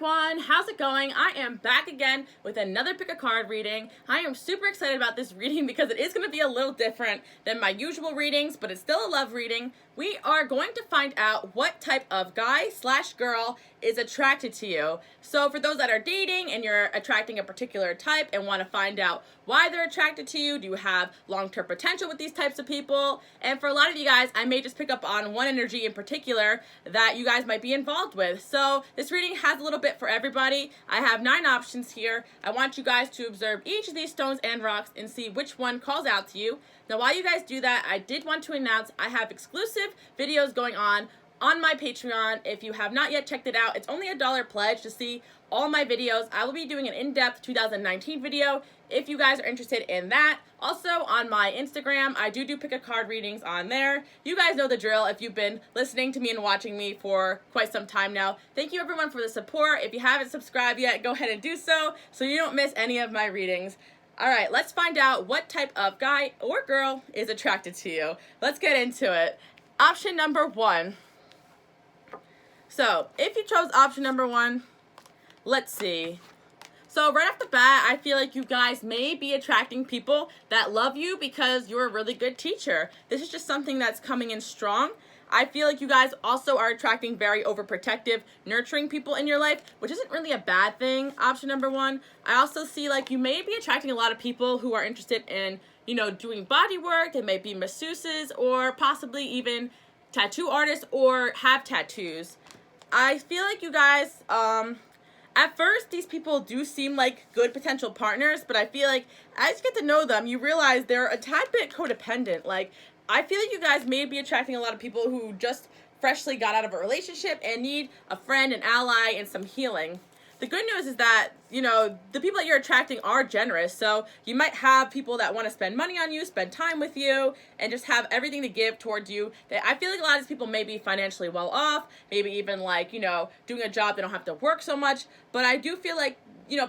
everyone, how's it going? I am back again with another pick a card reading. I am super excited about this reading because it is going to be a little different than my usual readings, but it's still a love reading. We are going to find out what type of guy/girl is attracted to you. So for those that are dating and you're attracting a particular type and want to find out why they're attracted to you, do you have long-term potential with these types of people? And for a lot of you guys, I may just pick up on one energy in particular that you guys might be involved with. So this reading has a little bit for everybody. I have 9 options here. I want you guys to observe each of these stones and rocks and see which one calls out to you. Now while you guys do that, I did want to announce I have exclusive videos going on my Patreon. If you have not yet checked it out, it's only a $1 pledge to see all my videos. I will be doing an in-depth 2019 video if you guys are interested in that. Also on my Instagram, I do pick a card readings on there. You guys know the drill if you've been listening to me and watching me for quite some time now. Thank you everyone for the support. If you haven't subscribed yet, go ahead and do so you don't miss any of my readings. Alright, let's find out what type of guy or girl is attracted to you. Let's get into it. Option number 1. So, if you chose option number 1, let's see. So, right off the bat, I feel like you guys may be attracting people that love you because you're a really good teacher. This is just something that's coming in strong. I feel like you guys also are attracting very overprotective, nurturing people in your life, which isn't really a bad thing, option number 1. I also see like you may be attracting a lot of people who are interested in, doing body work. They may be masseuses or possibly even tattoo artists or have tattoos. I feel like you guys, at first, these people do seem like good potential partners, but I feel like as you get to know them, you realize they're a tad bit codependent. Like, I feel like you guys may be attracting a lot of people who just freshly got out of a relationship and need a friend, an ally, and some healing. The good news is that, the people that you're attracting are generous. So you might have people that want to spend money on you, spend time with you, and just have everything to give towards you. I feel like a lot of these people may be financially well off, maybe even like, doing a job they don't have to work so much. But I do feel like,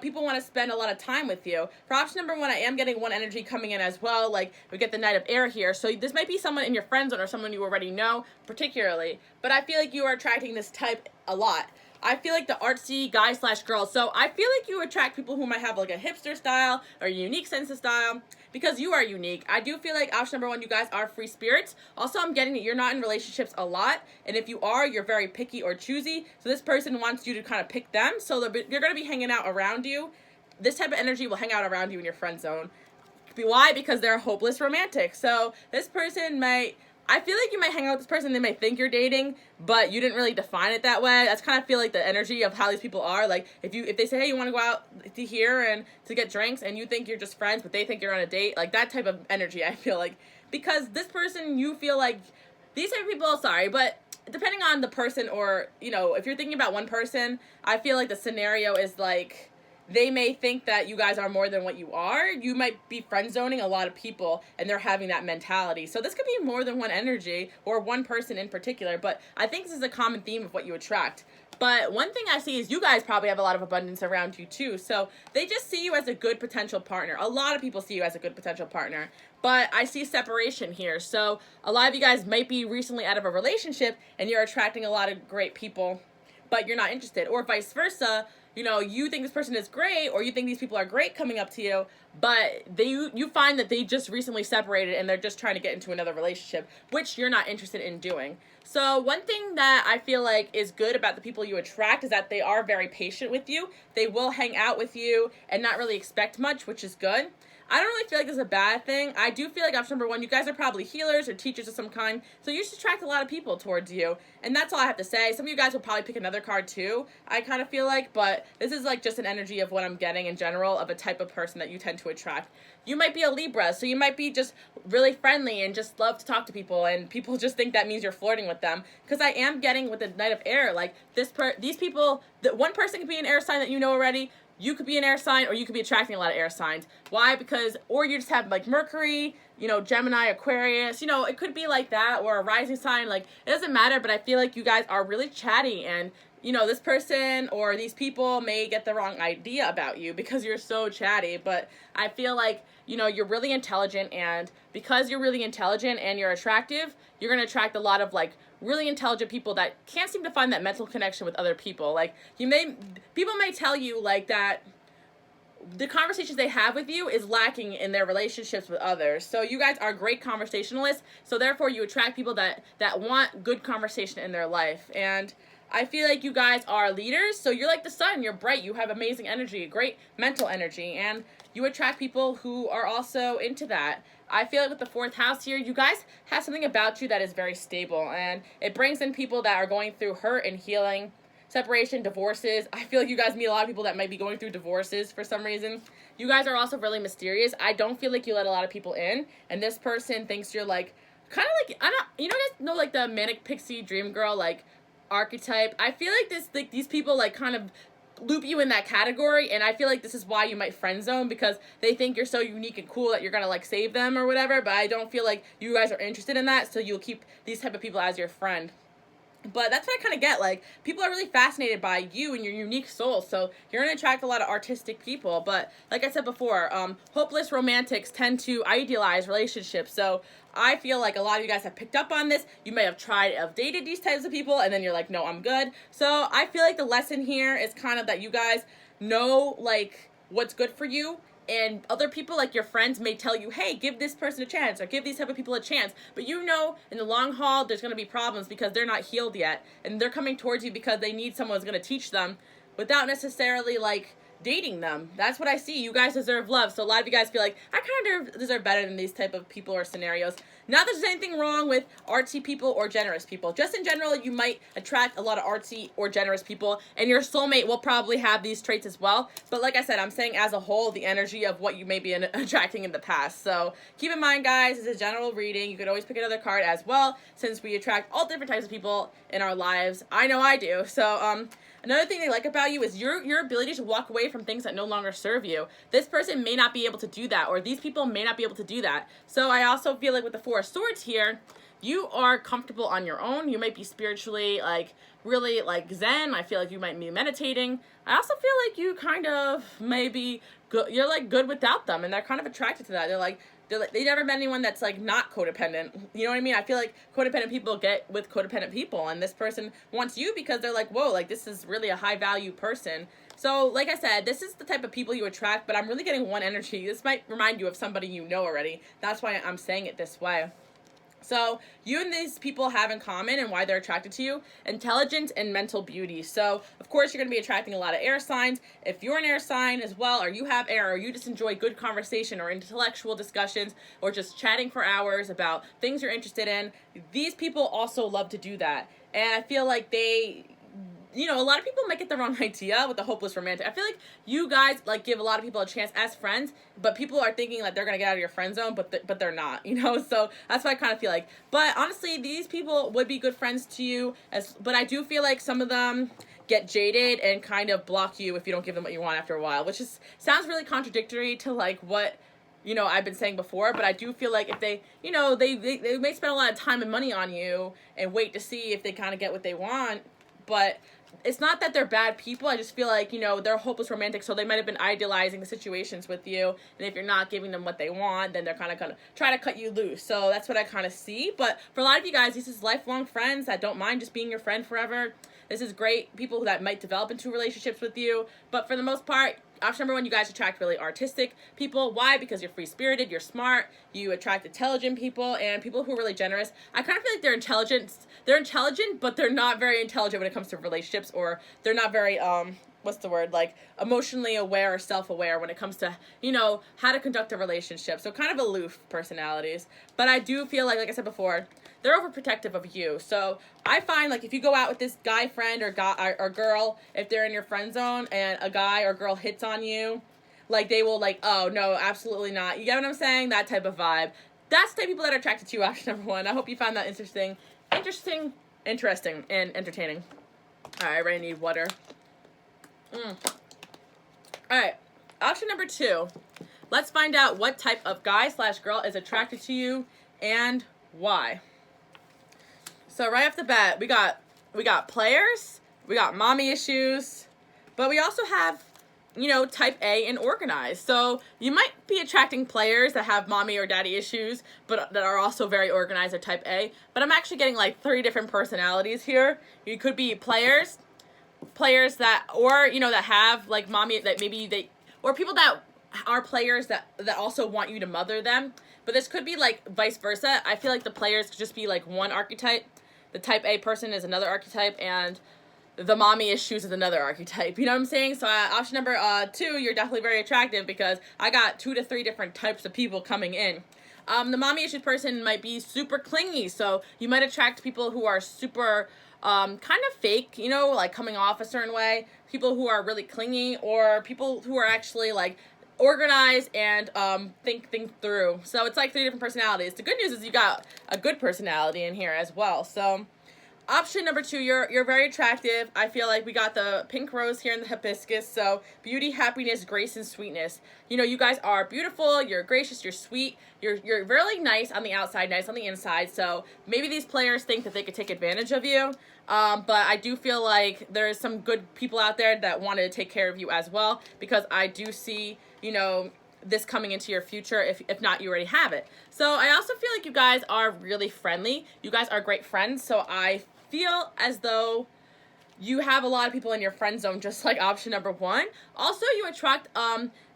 people want to spend a lot of time with you. For option number 1, I am getting 1 energy coming in as well. Like, we get the Knight of Air here. So this might be someone in your friend zone or someone you already know particularly. But I feel like you are attracting this type a lot. I feel like the artsy guy/girl. So I feel like you attract people who might have like a hipster style or a unique sense of style because you are unique. I do feel like option number 1, you guys are free spirits. Also, I'm getting that you're not in relationships a lot. And if you are, you're very picky or choosy. So this person wants you to kind of pick them. So you're going to be hanging out around you. This type of energy will hang out around you in your friend zone. Why? Because they're a hopeless romantic. So this person I feel like you might hang out with this person, they might think you're dating, but you didn't really define it that way. That's kind of feel like the energy of how these people are. Like, if they say, hey, you want to go out to here and to get drinks, and you think you're just friends, but they think you're on a date, like that type of energy, I feel like. Because this person, you feel like, these type of people, sorry, but depending on the person or, if you're thinking about one person, I feel like the scenario is like, they may think that you guys are more than what you are. You might be friend zoning a lot of people and they're having that mentality. So this could be more than one energy or one person in particular, but I think this is a common theme of what you attract. But one thing I see is you guys probably have a lot of abundance around you too. So they just see you as a good potential partner. A lot of people see you as a good potential partner. But I see separation here. So a lot of you guys might be recently out of a relationship and you're attracting a lot of great people, but you're not interested. Or vice versa. You think this person is great or you think these people are great coming up to you, but you find that they just recently separated and they're just trying to get into another relationship, which you're not interested in doing. So one thing that I feel like is good about the people you attract is that they are very patient with you. They will hang out with you and not really expect much, which is good. I don't really feel like this is a bad thing. I do feel like option number 1, you guys are probably healers or teachers of some kind, so you should attract a lot of people towards you. And that's all I have to say. Some of you guys will probably pick another card too, I kind of feel like, but this is like just an energy of what I'm getting in general of a type of person that you tend to attract. You might be a Libra, so you might be just really friendly and just love to talk to people, and people just think that means you're flirting with them. Because I am getting with the Knight of Air, like these people, one person could be an air sign that you know already. You could be an air sign or you could be attracting a lot of air signs. Why? Because, or you just have like Mercury, Gemini, Aquarius, it could be like that, or a rising sign. Like, it doesn't matter, but I feel like you guys are really chatty and you know, this person or these people may get the wrong idea about you because you're so chatty, but I feel like, you know, you're really intelligent, and because you're really intelligent and you're attractive, you're going to attract a lot of, like, really intelligent people that can't seem to find that mental connection with other people. Like, people may tell you, like, that the conversations they have with you is lacking in their relationships with others. So you guys are great conversationalists, so therefore you attract people that want good conversation in their life. And I feel like you guys are leaders, so you're like the sun, you're bright, you have amazing energy, great mental energy, and you attract people who are also into that. I feel like with the 4th house here, you guys have something about you that is very stable, and it brings in people that are going through hurt and healing, separation, divorces. I feel like you guys meet a lot of people that might be going through divorces for some reason. You guys are also really mysterious. I don't feel like you let a lot of people in, and this person thinks you're like, kind of like, you know, guys know like the manic pixie dream girl, like, archetype. I feel like these people like kind of loop you in that category, and I feel like this is why you might friend zone, because they think you're so unique and cool that you're gonna like save them or whatever, but I don't feel like you guys are interested in that, so you'll keep these type of people as your friend. But that's what I kind of get, like, people are really fascinated by you and your unique soul, so you're going to attract a lot of artistic people. But like I said before, hopeless romantics tend to idealize relationships, so I feel like a lot of you guys have picked up on this. You may have dated these types of people, and then you're like, no, I'm good. So I feel like the lesson here is kind of that you guys know, like, what's good for you, and other people, like your friends, may tell you, hey, give this person a chance, or give these type of people a chance, but you know in the long haul there's going to be problems because they're not healed yet, and they're coming towards you because they need someone who's going to teach them without necessarily like dating them. That's what I see. You guys deserve love. So a lot of you guys feel like, I kind of deserve better than these type of people or scenarios. Not that there's anything wrong with artsy people or generous people. Just in general, you might attract a lot of artsy or generous people, and your soulmate will probably have these traits as well. But like I said, I'm saying as a whole, the energy of what you may be attracting in the past. So keep in mind, guys, this is a general reading. You could always pick another card as well, since we attract all different types of people in our lives. I know I do. So, another thing they like about you is your ability to walk away from things that no longer serve you. This person may not be able to do that, or these people may not be able to do that. So I also feel like with the 4 of Swords here, you are comfortable on your own. You might be spiritually, like, really, like, zen. I feel like you might be meditating. I also feel like you kind of maybe good. You're, like, good without them, and they're kind of attracted to that. They never met anyone that's, like, not codependent. You know what I mean? I feel like codependent people get with codependent people, and this person wants you because they're like, whoa, like, this is really a high-value person. So, like I said, this is the type of people you attract, but I'm really getting one energy. This might remind you of somebody you know already. That's why I'm saying it this way. So, you and these people have in common, and why they're attracted to you, intelligence and mental beauty. So, of course, you're going to be attracting a lot of air signs. If you're an air sign as well, or you have air, or you just enjoy good conversation or intellectual discussions, or just chatting for hours about things you're interested in, these people also love to do that. And I feel like you know, a lot of people might get the wrong idea with the hopeless romantic. I feel like you guys, like, give a lot of people a chance as friends, but people are thinking that they're going to get out of your friend zone, but they're not, you know? So that's what I kind of feel like. But honestly, these people would be good friends to you, but I do feel like some of them get jaded and kind of block you if you don't give them what you want after a while, which sounds really contradictory to, like, what, you know, I've been saying before, but I do feel like if they, you know, they may spend a lot of time and money on you and wait to see if they kind of get what they want, but it's not that they're bad people. I just feel like, you know, they're hopeless romantic, so they might have been idealizing the situations with you, and if you're not giving them what they want, then they're kind of going to try to cut you loose. So that's what I kind of see. But for a lot of you guys, this is lifelong friends that don't mind just being your friend forever. This is great. People that might develop into relationships with you. But for the most part, option number 1, you guys attract really artistic people. Why? Because you're free-spirited, you're smart, you attract intelligent people, and people who are really generous. I kind of feel like they're intelligent, but they're not very intelligent when it comes to relationships, or they're not very, like, emotionally aware or self-aware when it comes to, you know, how to conduct a relationship. So kind of aloof personalities. But I do feel like I said before, they're overprotective of you. So I find, like, if you go out with this guy friend or girl, if they're in your friend zone and a guy or girl hits on you, like, they will, like, oh, no, absolutely not. You get what I'm saying? That type of vibe. That's the type of people that are attracted to you, option number 1. I hope you found that interesting, and entertaining. All right, I really need water. All right, option number 2. Let's find out what type of guy/girl is attracted to you and why. So right off the bat, we got players, We got mommy issues. But we also have, you know, type A and organized. So you might be attracting players that have mommy or daddy issues, but that are also very organized or type A. But I'm actually getting like 3 different personalities here. You could be players that, or, you know, that have like mommy, that maybe they, or people that are players that also want you to mother them. But this could be like vice versa. I feel like the players could just be like one archetype. The type A person is another archetype, and the mommy issues is another archetype. You know what I'm saying? So option number 2, you're definitely very attractive because I got 2 to 3 different types of people coming in. The mommy issues person might be super clingy, so you might attract people who are super kind of fake, you know, like coming off a certain way. People who are really clingy, or people who are actually like organized and think through. So it's like 3 different personalities. The good news is you got a good personality in here as well. So option number 2, you're very attractive. I feel like we got the pink rose here in the hibiscus. So beauty, happiness, grace, and sweetness. You know, you guys are beautiful. You're gracious. You're sweet. You're really nice on the outside, nice on the inside. So maybe these players think that they could take advantage of you. But I do feel like there's some good people out there that want to take care of you as well, because I do see, you know, this coming into your future, if not you already have it. So I also feel like you guys are really friendly. You guys are great friends. So I feel as though you have a lot of people in your friend zone, just like option number 1. Also, you attract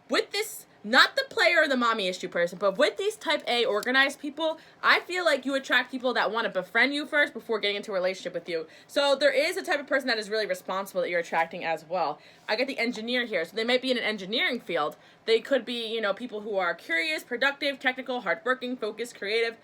with this, not the player or the mommy issue person, but with these type A organized people, I feel like you attract people that want to befriend you first before getting into a relationship with you. So there is a type of person that is really responsible that you're attracting as well. I get the engineer here, so they might be in an engineering field. They could be, you know, people who are curious, productive, technical, hardworking, focused, creative,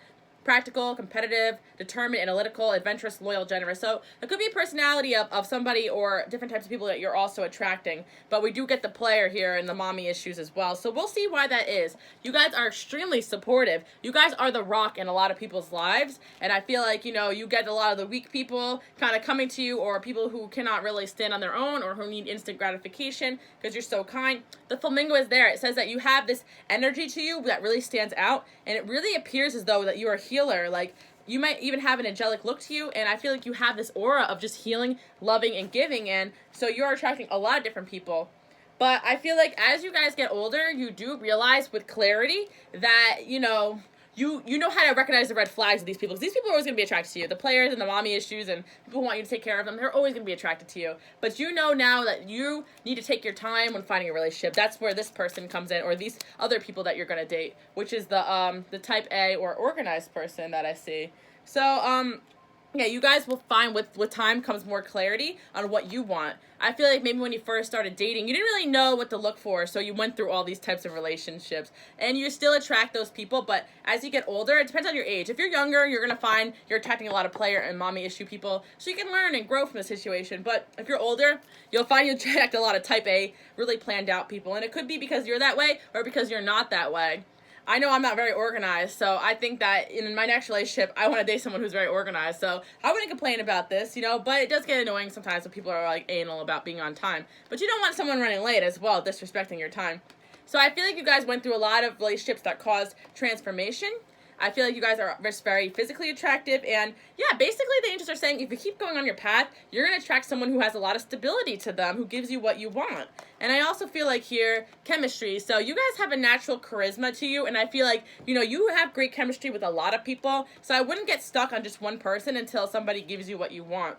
practical, competitive, determined, analytical, adventurous, loyal, generous. So it could be a personality of somebody or different types of people that you're also attracting. But we do get the player here and the mommy issues as well. So we'll see why that is. You guys are extremely supportive. You guys are the rock in a lot of people's lives. And I feel like, you know, you get a lot of the weak people kind of coming to you, or people who cannot really stand on their own, or who need instant gratification because you're so kind. The flamingo is there. It says that you have this energy to you that really stands out. And it really appears as though that you are healer. Like, you might even have an angelic look to you, and I feel like you have this aura of just healing, loving, and giving, and so you're attracting a lot of different people. But I feel like as you guys get older, you do realize with clarity that, you know how to recognize the red flags of these people. Because these people are always going to be attracted to you. The players and the mommy issues and people who want you to take care of them, they're always going to be attracted to you. But you know now that you need to take your time when finding a relationship. That's where this person comes in, or these other people that you're going to date, which is the type A or organized person that I see. So, yeah, you guys will find with time comes more clarity on what you want. I feel like maybe when you first started dating, you didn't really know what to look for, so you went through all these types of relationships. And you still attract those people, but as you get older, it depends on your age. If you're younger, you're going to find you're attracting a lot of player and mommy issue people, so you can learn and grow from the situation. But if you're older, you'll find you attract a lot of type A, really planned out people. And it could be because you're that way or because you're not that way. I know I'm not very organized, so I think that in my next relationship, I want to date someone who's very organized. So I wouldn't complain about this, you know, but it does get annoying sometimes when people are like anal about being on time. But you don't want someone running late as well, disrespecting your time. So I feel like you guys went through a lot of relationships that caused transformation. I feel like you guys are just very physically attractive, and yeah, basically the angels are saying if you keep going on your path, you're going to attract someone who has a lot of stability to them, who gives you what you want. And I also feel like here, chemistry. So you guys have a natural charisma to you, and I feel like, you know, you have great chemistry with a lot of people, so I wouldn't get stuck on just one person until somebody gives you what you want.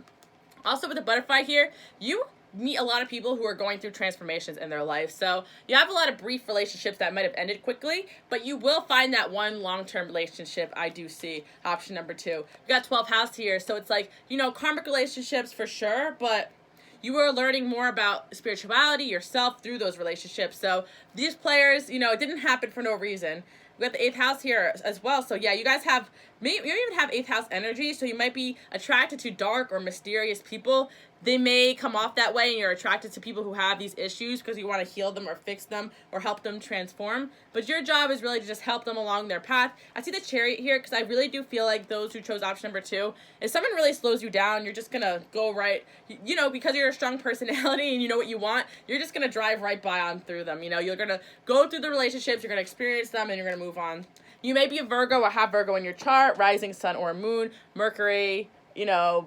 Also with the butterfly here, you meet a lot of people who are going through transformations in their life. So you have a lot of brief relationships that might have ended quickly, but you will find that one long-term relationship. I do see option number 2. We got 12th house here, so it's like, you know, karmic relationships for sure, but you are learning more about spirituality, yourself through those relationships. So these players, you know, it didn't happen for no reason. We got the 8th house here as well. So yeah, you guys have, you even have 8th house energy, so you might be attracted to dark or mysterious people. They may come off that way and you're attracted to people who have these issues because you want to heal them or fix them or help them transform. But your job is really to just help them along their path. I see the Chariot here because I really do feel like those who chose option number 2, if someone really slows you down, you're just going to go right, you know, because you're a strong personality and you know what you want, you're just going to drive right by on through them. You know, you're going to go through the relationships, you're going to experience them, and you're going to move on. You may be a Virgo or have Virgo in your chart, rising sun or moon, Mercury, you know,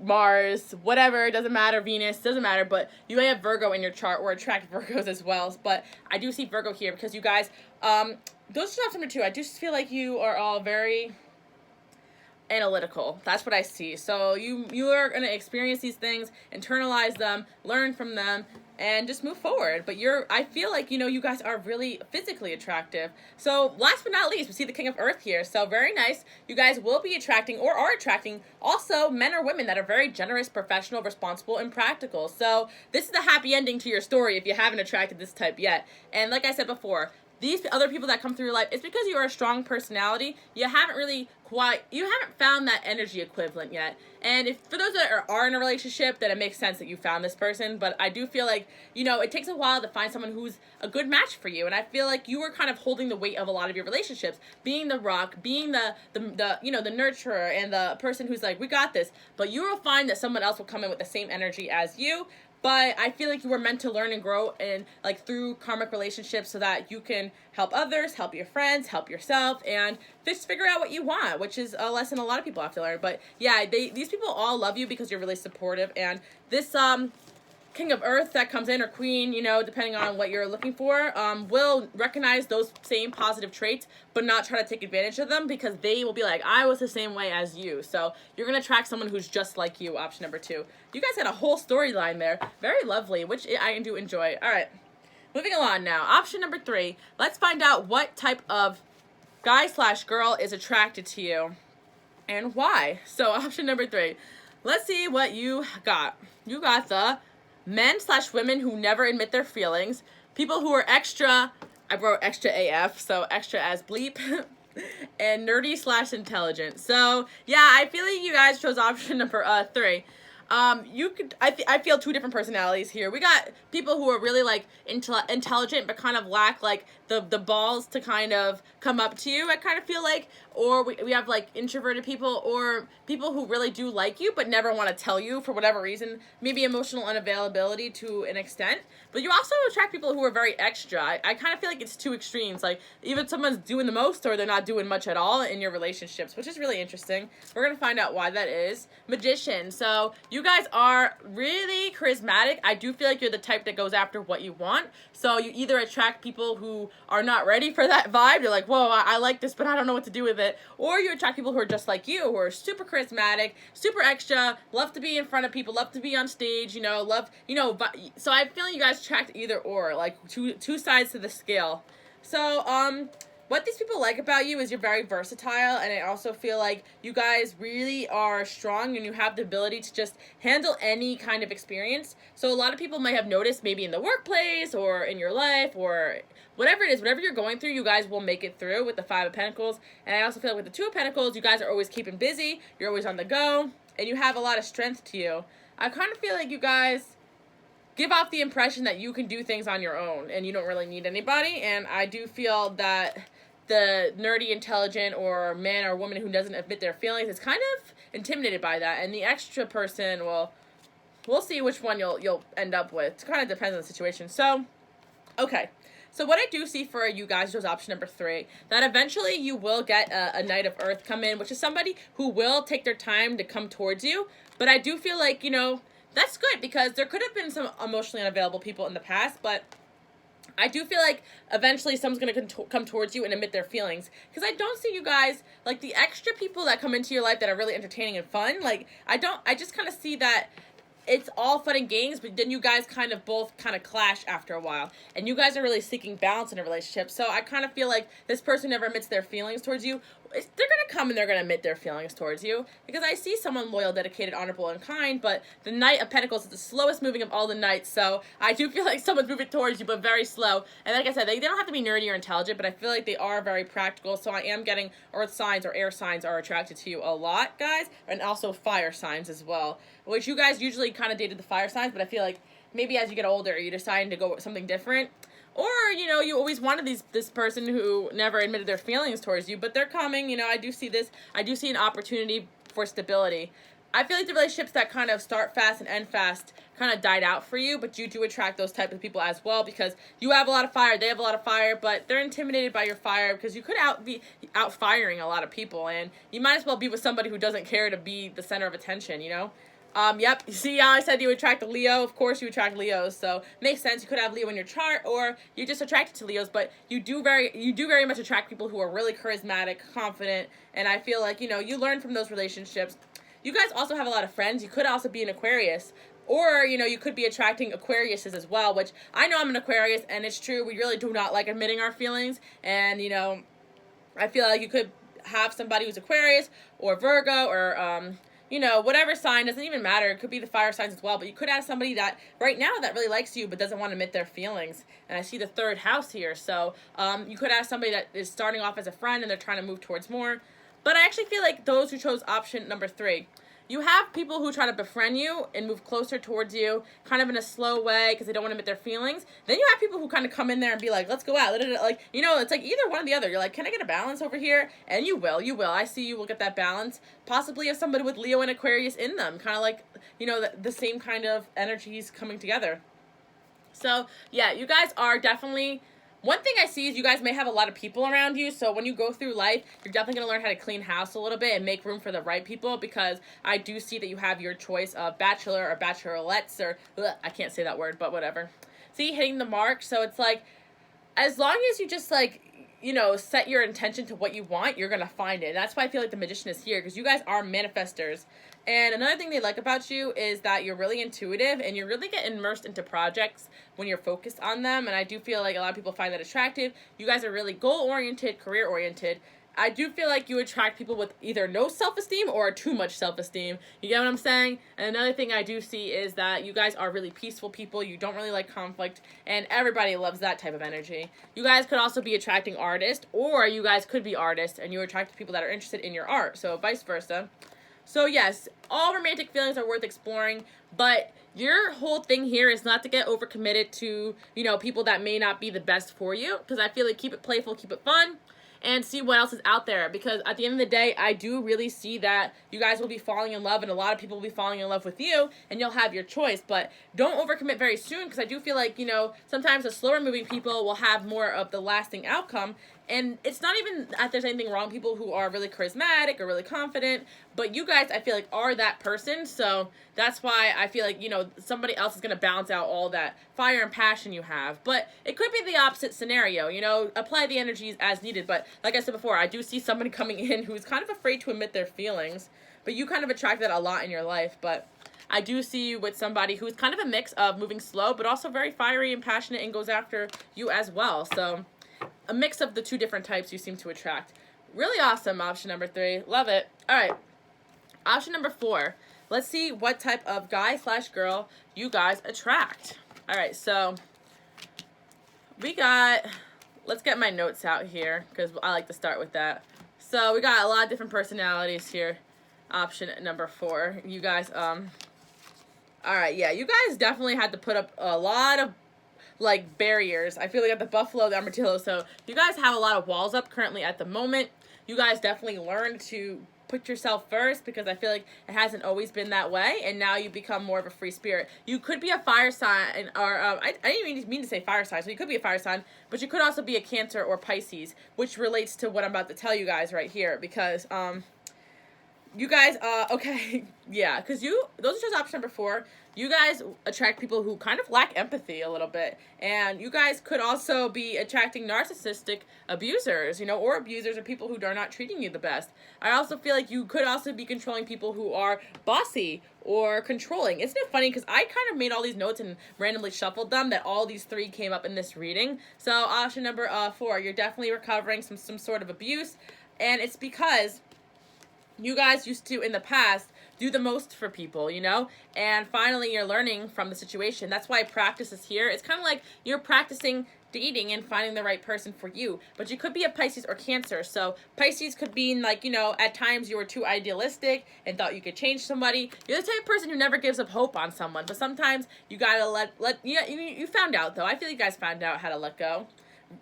Mars, whatever, it doesn't matter, Venus, doesn't matter, but you may have Virgo in your chart or attract Virgos as well, but I do see Virgo here because you guys, those are number 2, I do feel like you are all very analytical. That's what I see. So you are going to experience these things, internalize them, learn from them, and just move forward. But I feel like, you guys are really physically attractive. So last but not least, we see the King of Earth here. So very nice. You guys will be attracting or are attracting also men or women that are very generous, professional, responsible, and practical. So this is the happy ending to your story if you haven't attracted this type yet. And like I said before, these other people that come through your life, it's because you are a strong personality. You haven't found that energy equivalent yet. And for those that are in a relationship, then it makes sense that you found this person. But I do feel like, it takes a while to find someone who's a good match for you. And I feel like you are kind of holding the weight of a lot of your relationships, being the rock, being the nurturer and the person who's like, we got this. But you will find that someone else will come in with the same energy as you. But I feel like you were meant to learn and grow through karmic relationships so that you can help others, help your friends, help yourself, and just figure out what you want, which is a lesson a lot of people have to learn. But yeah, these people all love you because you're really supportive. And this King of Earth that comes in, or Queen, depending on what you're looking for, will recognize those same positive traits, but not try to take advantage of them because they will be like, I was the same way as you. So you're going to attract someone who's just like you, option number 2. You guys had a whole storyline there. Very lovely, which I do enjoy. All right, moving along now. Option number 3, let's find out what type of guy/girl is attracted to you and why. So option number 3, let's see what you got. You got the men/women who never admit their feelings, people who are extra, I wrote extra AF, so extra as bleep, and nerdy/intelligent. So yeah, I feel like you guys chose option number 3. I feel 2 different personalities here. We got people who are really intelligent but kind of lack the balls to kind of come up to you, I kind of feel like, or we have introverted people or people who really do like you but never want to tell you for whatever reason, maybe emotional unavailability to an extent. But you also attract people who are very extra. I kind of feel like it's 2 extremes, either someone's doing the most or they're not doing much at all in your relationships, which is really interesting. We're going to find out why that is. Magician. So you guys are really charismatic. I do feel like you're the type that goes after what you want. So you either attract people who are not ready for that vibe. You're like, whoa, I like this, but I don't know what to do with it. Or you attract people who are just like you, who are super charismatic, super extra, love to be in front of people, love to be on stage, so I feel like you guys attract either or, two sides to the scale. So, what these people like about you is you're very versatile, and I also feel like you guys really are strong and you have the ability to just handle any kind of experience. So a lot of people might have noticed maybe in the workplace or in your life or whatever it is, whatever you're going through, you guys will make it through with the 5 of Pentacles. And I also feel like with the 2 of Pentacles, you guys are always keeping busy, you're always on the go, and you have a lot of strength to you. I kind of feel like you guys give off the impression that you can do things on your own and you don't really need anybody, and I do feel that the nerdy, intelligent, or man or woman who doesn't admit their feelings is kind of intimidated by that. And the extra person, well, we'll see which one you'll end up with. It kind of depends on the situation. So, okay. So what I do see for you guys was option number 3, that eventually you will get a Knight of Earth come in, which is somebody who will take their time to come towards you. But I do feel like, that's good because there could have been some emotionally unavailable people in the past, but I do feel like eventually someone's going to come towards you and admit their feelings. Because I don't see you guys, the extra people that come into your life that are really entertaining and fun, I just kind of see that it's all fun and games, but then you guys both clash after a while. And you guys are really seeking balance in a relationship. So I kind of feel like this person never admits their feelings towards you. They're going to come and they're going to admit their feelings towards you. Because I see someone loyal, dedicated, honorable, and kind, but the Knight of Pentacles is the slowest moving of all the Knights. So I do feel like someone's moving towards you, but very slow. And like I said, they don't have to be nerdy or intelligent, but I feel like they are very practical. So I am getting Earth signs or air signs are attracted to you a lot, guys. And also fire signs as well. Which you guys usually kind of dated the fire signs, but I feel like maybe as you get older, you're deciding to go with something different. Or, you always wanted this person who never admitted their feelings towards you, but they're coming, I do see this. I do see an opportunity for stability. I feel like the relationships that kind of start fast and end fast kind of died out for you, but you do attract those type of people as well because you have a lot of fire, they have a lot of fire, but they're intimidated by your fire because you could be out firing a lot of people, and you might as well be with somebody who doesn't care to be the center of attention, Yep. You see how I said you attract a Leo? Of course you attract Leos, so makes sense. You could have Leo in your chart, or you're just attracted to Leos, but you do very much attract people who are really charismatic, confident, and I feel like, you learn from those relationships. You guys also have a lot of friends. You could also be an Aquarius, or, you could be attracting Aquariuses as well, which I know I'm an Aquarius, and it's true. We really do not like admitting our feelings, and, I feel like you could have somebody who's Aquarius or Virgo or, whatever sign, doesn't even matter. It could be the fire signs as well, but you could have somebody that right now that really likes you but doesn't want to admit their feelings. And I see the third house here, so you could have somebody that is starting off as a friend and they're trying to move towards more. But I actually feel like those who chose option number 3, you have people who try to befriend you and move closer towards you, kind of in a slow way because they don't want to admit their feelings. Then you have people who kind of come in there and be like, let's go out. Like, it's like either one or the other. You're like, can I get a balance over here? And you will. I see you will get that balance. Possibly have somebody with Leo and Aquarius in them. Kind of like, the same kind of energies coming together. So, yeah, you guys are definitely... One thing I see is you guys may have a lot of people around you, so when you go through life, you're definitely going to learn how to clean house a little bit and make room for the right people, because I do see that you have your choice of bachelor or bachelorettes, or, I can't say that word, but whatever. See, hitting the mark, so it's like, as long as you just, like, set your intention to what you want, you're going to find it. And that's why I feel like the Magician is here, because you guys are manifestors. And another thing they like about you is that you're really intuitive and you really get immersed into projects when you're focused on them. And I do feel like a lot of people find that attractive. You guys are really goal-oriented, career-oriented. I do feel like you attract people with either no self-esteem or too much self-esteem. You get what I'm saying? And another thing I do see is that you guys are really peaceful people. You don't really like conflict, and everybody loves that type of energy. You guys could also be attracting artists, or you guys could be artists and you attract people that are interested in your art, so vice versa. So yes, all romantic feelings are worth exploring, but your whole thing here is not to get overcommitted to, people that may not be the best for you, because I feel like keep it playful, keep it fun, and see what else is out there, because at the end of the day, I do really see that you guys will be falling in love, and a lot of people will be falling in love with you, and you'll have your choice, but don't overcommit very soon, because I do feel like, sometimes the slower moving people will have more of the lasting outcome. And it's not even that there's anything wrong with people who are really charismatic or really confident, but you guys, I feel like, are that person, so that's why I feel like, somebody else is going to balance out all that fire and passion you have. But it could be the opposite scenario, apply the energies as needed. But like I said before, I do see somebody coming in who's kind of afraid to admit their feelings, but you kind of attract that a lot in your life. But I do see you with somebody who's kind of a mix of moving slow, but also very fiery and passionate and goes after you as well. So a mix of the two different types you seem to attract. Really awesome, option number 3. Love it. All right. Option number 4. Let's see what type of guy/girl you guys attract. All right, so we got, let's get my notes out here because I like to start with that. So we got a lot of different personalities here. Option number 4. You guys, all right, yeah, you guys definitely had to put up a lot of barriers. I feel like at the Buffalo, the Armadillo, so you guys have a lot of walls up currently at the moment. You guys definitely learned to put yourself first, because I feel like it hasn't always been that way, and now you become more of a free spirit. You could be a fire sign, or I didn't even mean to say fire sign, so you could be a fire sign, but you could also be a Cancer or Pisces, which relates to what I'm about to tell you guys right here, because you guys, okay, yeah, because those are just option number 4. You guys attract people who kind of lack empathy a little bit, and you guys could also be attracting narcissistic abusers, or abusers or people who are not treating you the best. I also feel like you could also be controlling people who are bossy or controlling. Isn't it funny, because I kind of made all these notes and randomly shuffled them, that all these 3 came up in this reading. So option number 4, you're definitely recovering some sort of abuse, and it's because you guys used to, in the past, do the most for people, and finally you're learning from the situation. That's why practice is here. It's kind of like you're practicing dating and finding the right person for you. But you could be a Pisces or Cancer. So Pisces could be like, at times you were too idealistic and thought you could change somebody. You're the type of person who never gives up hope on someone, but sometimes you gotta you found out, though. I feel you guys found out how to let go.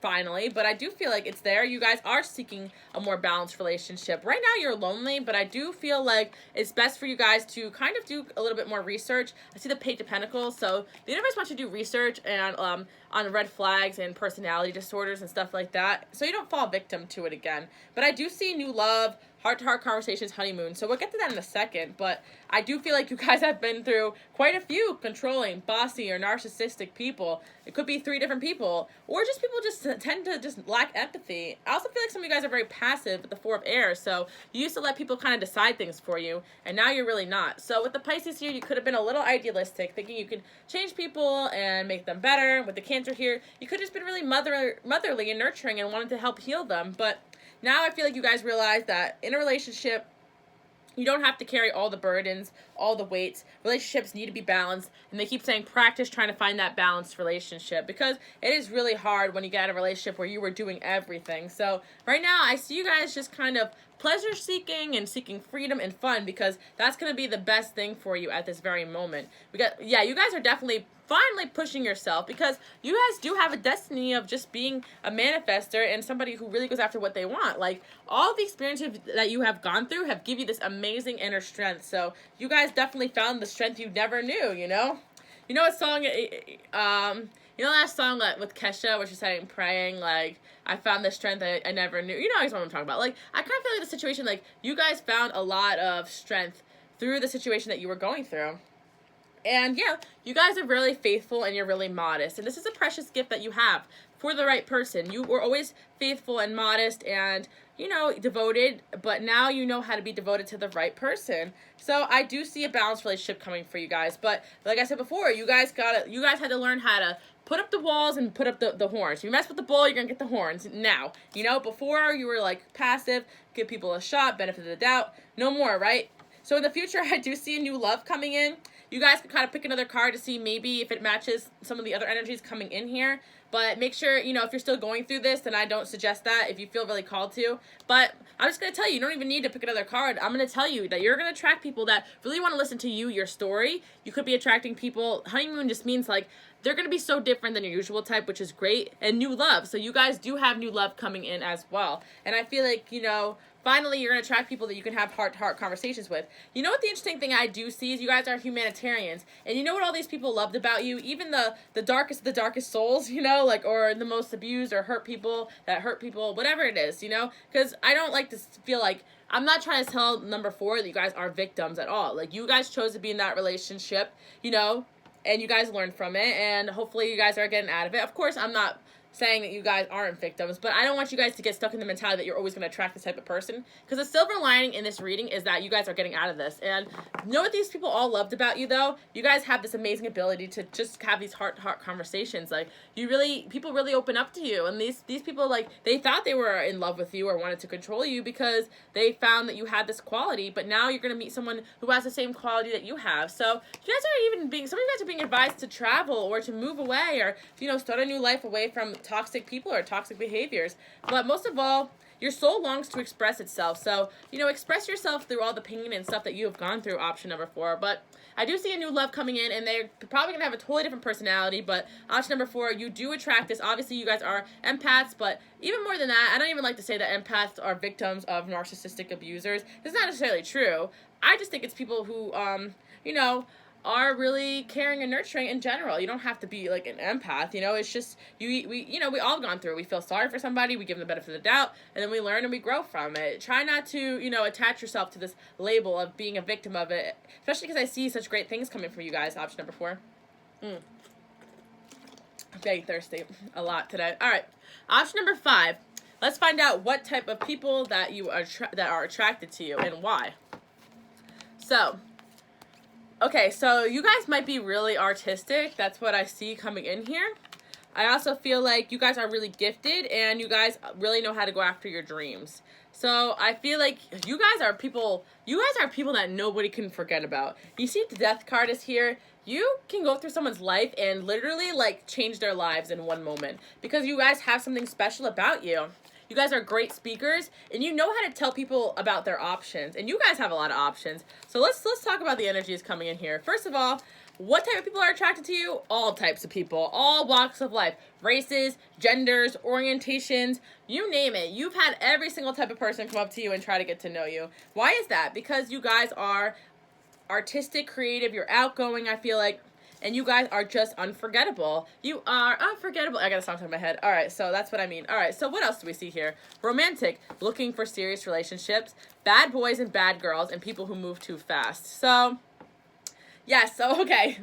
Finally, but I do feel like it's there. You guys are seeking a more balanced relationship. Right now you're lonely, but I do feel like it's best for you guys to kind of do a little bit more research. I see the Page of Pentacles, so the universe wants you to do research and on red flags and personality disorders and stuff like that, so you don't fall victim to it again. But I do see new love, heart-to-heart conversations, honeymoon. So we'll get to that in a second, but I do feel like you guys have been through quite a few controlling, bossy, or narcissistic people. It could be 3 different people, or just people just tend to just lack empathy. I also feel like some of you guys are very passive with the 4 of air, so you used to let people kind of decide things for you, and now you're really not. So with the Pisces here, you could have been a little idealistic, thinking you could change people and make them better. With the Cancer here, you could have just been really motherly and nurturing and wanted to help heal them, but now I feel like you guys realize that in a relationship, you don't have to carry all the burdens, all the weights. Relationships need to be balanced, and they keep saying practice trying to find that balanced relationship, because it is really hard when you get a relationship where you were doing everything. So right now, I see you guys just kind of pleasure seeking and seeking freedom and fun, because that's going to be the best thing for you at this very moment. Yeah, you guys are definitely finally pushing yourself, because you guys do have a destiny of just being a manifester and somebody who really goes after what they want. Like, all the experiences that you have gone through have given you this amazing inner strength. So you guys definitely found the strength you never knew, you know? You know what song, you know that song with Kesha where she's saying, praying, like, I found the strength I never knew. You know what I'm talking about. Like, I kind of feel like the situation, like, you guys found a lot of strength through the situation that you were going through. And yeah, you guys are really faithful and you're really modest. And this is a precious gift that you have for the right person. You were always faithful and modest and, you know, devoted, but now you know how to be devoted to the right person. So I do see a balanced relationship coming for you guys. But like I said before, you guys had to learn how to put up the walls and put up the horns. If you mess with the bull, you're going to get the horns now. You know, before you were like passive, give people a shot, benefit of the doubt. No more, right? So in the future, I do see a new love coming in. You guys can kind of pick another card to see maybe if it matches some of the other energies coming in here. But make sure, you know, if you're still going through this, then I don't suggest that if you feel really called to. But I'm just going to tell you, you don't even need to pick another card. I'm going to tell you that you're going to attract people that really want to listen to you, your story. You could be attracting people. Honeymoon just means like they're going to be so different than your usual type, which is great. And new love. So you guys do have new love coming in as well. And I feel like, you know, finally, you're going to attract people that you can have heart-to-heart conversations with. You know what the interesting thing I do see is you guys are humanitarians. And you know what all these people loved about you? Even the darkest of the darkest souls, you know, like, or the most abused or hurt people, whatever it is, you know? Because I don't like to feel like, I'm not trying to tell number 4 that you guys are victims at all. Like, you guys chose to be in that relationship, you know, and you guys learned from it, and hopefully you guys are getting out of it. Of course, I'm not saying that you guys aren't victims, but I don't want you guys to get stuck in the mentality that you're always going to attract this type of person, because the silver lining in this reading is that you guys are getting out of this. And you know what these people all loved about you, though? You guys have this amazing ability to just have these heart-to-heart conversations. Like, people really open up to you, and these people, like, they thought they were in love with you or wanted to control you because they found that you had this quality, but now you're going to meet someone who has the same quality that you have. So you guys are some of you guys are being advised to travel or to move away or, you know, start a new life away from toxic people or toxic behaviors. But most of all, your soul longs to express itself. So, you know, express yourself through all the pain and stuff that you have gone through, option number 4. But I do see a new love coming in, and they're probably going to have a totally different personality. But option number 4, you do attract this. Obviously, you guys are empaths, but even more than that, I don't even like to say that empaths are victims of narcissistic abusers. It's not necessarily true. I just think it's people who, you know, are really caring and nurturing in general. You don't have to be like an empath, you know. It's just we all have gone through. We feel sorry for somebody, we give them the benefit of the doubt, and then we learn and we grow from it. Try not to, you know, attach yourself to this label of being a victim of it, especially because I see such great things coming from you guys. Option number 4. I'm getting thirsty a lot today. All right, option number 5. Let's find out what type of people that you are that are attracted to you and why. So, okay, so you guys might be really artistic. That's what I see coming in here. I also feel like you guys are really gifted and you guys really know how to go after your dreams. So I feel like you guys are people that nobody can forget about. You see the Death card is here. You can go through someone's life and literally like change their lives in one moment because you guys have something special about you. You guys are great speakers, and you know how to tell people about their options. And you guys have a lot of options. So let's talk about the energies coming in here. First of all, what type of people are attracted to you? All types of people, all walks of life, races, genders, orientations, you name it. You've had every single type of person come up to you and try to get to know you. Why is that? Because you guys are artistic, creative, you're outgoing, I feel like. and you guys are just unforgettable. You are unforgettable. I got a song in my head. All right, so that's what I mean. All right, so what else do we see here? Romantic, looking for serious relationships, bad boys and bad girls, and people who move too fast. So, yes, so okay.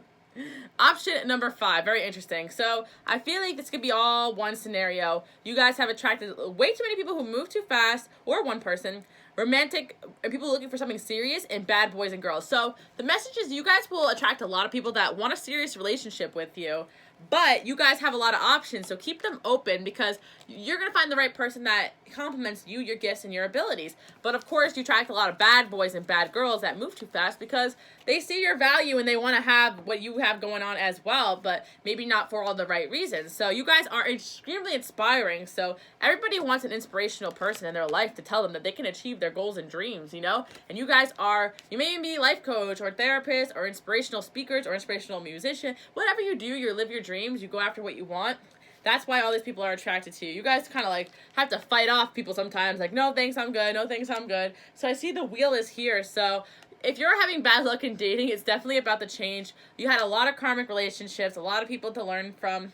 Option number 5, very interesting. So I feel like this could be all one scenario. You guys have attracted way too many people who move too fast, or one person, romantic, and people looking for something serious, and bad boys and girls. So the message is you guys will attract a lot of people that want a serious relationship with you, but you guys have a lot of options, so keep them open because you're going to find the right person that complements you, your gifts, and your abilities. But of course, you attract a lot of bad boys and bad girls that move too fast because they see your value and they want to have what you have going on as well, but maybe not for all the right reasons. So you guys are extremely inspiring, so everybody wants an inspirational person in their life to tell them that they can achieve their goals and dreams, you know? And you guys are, you may even be life coach or therapist or inspirational speakers or inspirational musician. Whatever you do, you live your dreams, you go after what you want. That's why all these people are attracted to you. You guys kind of like have to fight off people sometimes, like, no thanks, I'm good, no thanks, I'm good. So I see the wheel is here, so if you're having bad luck in dating, it's definitely about the change. You had a lot of karmic relationships, a lot of people to learn from,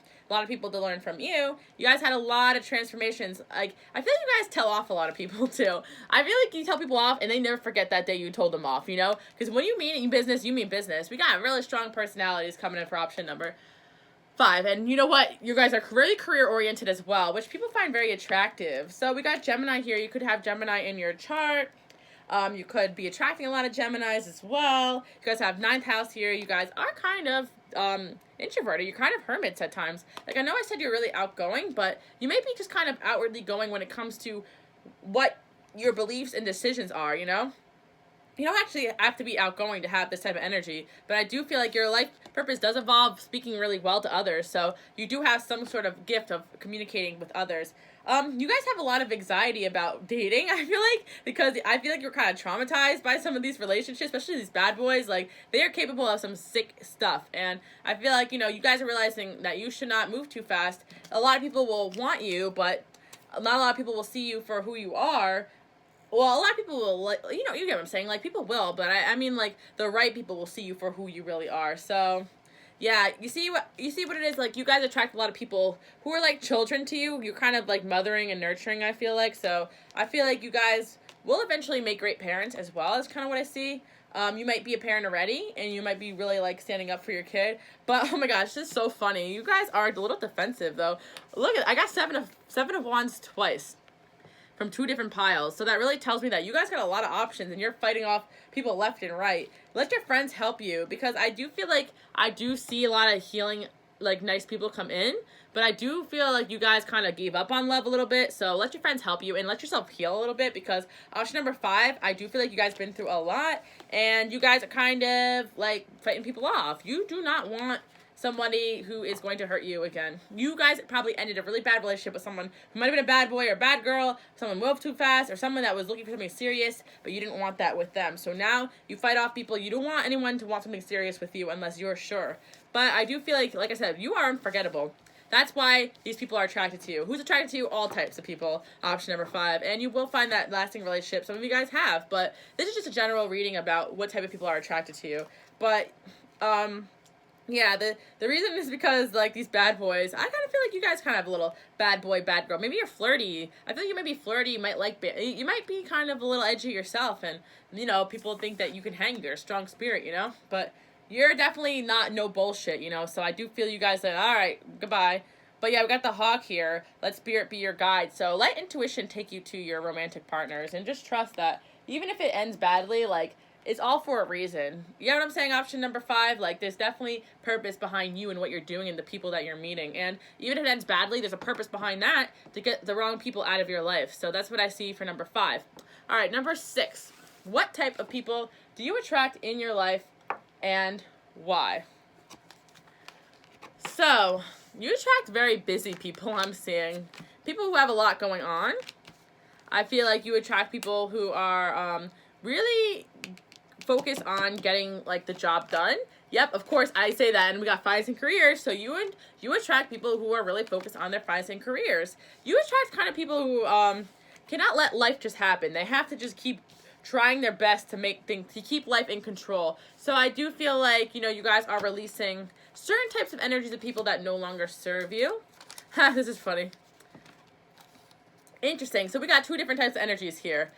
you. You guys had a lot of transformations. Like, I feel like you guys tell off a lot of people too. I feel like you tell people off and they never forget that day you told them off, you know? Because when you mean business, you mean business. We got really strong personalities coming in for option number 5. And you know what? You guys are really career-oriented as well, which people find very attractive. So we got Gemini here. You could have Gemini in your chart. You could be attracting a lot of Geminis as well. You guys have 9th house here. You guys are kind of introverted. You're kind of hermits at times. Like, I know I said you're really outgoing, but you may be just kind of outwardly going when it comes to what your beliefs and decisions are, you know? You don't actually have to be outgoing to have this type of energy, but I do feel like your life purpose does involve speaking really well to others, so you do have some sort of gift of communicating with others. You guys have a lot of anxiety about dating, I feel like, because I feel like you're kind of traumatized by some of these relationships, especially these bad boys. Like, they are capable of some sick stuff, and I feel like, you know, you guys are realizing that you should not move too fast. A lot of people will want you, but not a lot of people will see you for who you are. Well, a lot of people will, like, you know, you get what I'm saying, like, people will, but I mean, like, the right people will see you for who you really are. So yeah, you see what it is, like, you guys attract a lot of people who are like children to you. You're kind of like mothering and nurturing, I feel like. So I feel like you guys will eventually make great parents as well, is kind of what I see. You might be a parent already, and you might be really, like, standing up for your kid. But, oh my gosh, this is so funny. You guys are a little defensive, though. Look, I got seven of wands twice from 2 different piles. So that really tells me that you guys got a lot of options, and you're fighting off people left and right. Let your friends help you, because I do feel like I do see a lot of healing, like, nice people come in. But I do feel like you guys kind of gave up on love a little bit. So let your friends help you and let yourself heal a little bit, because option number 5, I do feel like you guys been through a lot. And you guys are kind of, like, fighting people off. You do not want somebody who is going to hurt you again. You guys probably ended a really bad relationship with someone who might have been a bad boy or a bad girl, someone moved too fast, or someone that was looking for something serious, but you didn't want that with them. So now you fight off people. You don't want anyone to want something serious with you unless you're sure. But I do feel like I said, you are unforgettable. That's why these people are attracted to you. Who's attracted to you? All types of people. Option number 5. And you will find that lasting relationship. Some of you guys have. But this is just a general reading about what type of people are attracted to you. But, yeah, the reason is because, like, these bad boys, I kind of feel like you guys kind of have a little bad boy, bad girl. Maybe you're flirty. I feel like you might be flirty. You might be kind of a little edgy yourself. And, you know, people think that you can hang. You're a strong spirit, you know? But you're definitely not no bullshit, you know? So I do feel you guys say, all right, goodbye. But yeah, we got the hawk here. Let spirit be your guide. So let intuition take you to your romantic partners, and just trust that even if it ends badly, like, it's all for a reason. You know what I'm saying? Option number 5, like, there's definitely purpose behind you and what you're doing and the people that you're meeting. And even if it ends badly, there's a purpose behind that to get the wrong people out of your life. So that's what I see for number 5. All right, number 6. What type of people do you attract in your life, and why? So, you attract very busy people, I'm seeing. People who have a lot going on. I feel like you attract people who are really focused on getting, like, the job done. Yep, of course, I say that, and we got finance and careers, so you attract people who are really focused on their finance and careers. You attract kind of people who cannot let life just happen. They have to just keep trying their best to make things, to keep life in control. So I do feel like, you know, you guys are releasing certain types of energies of people that no longer serve you. This is funny. Interesting. So we got 2 different types of energies here.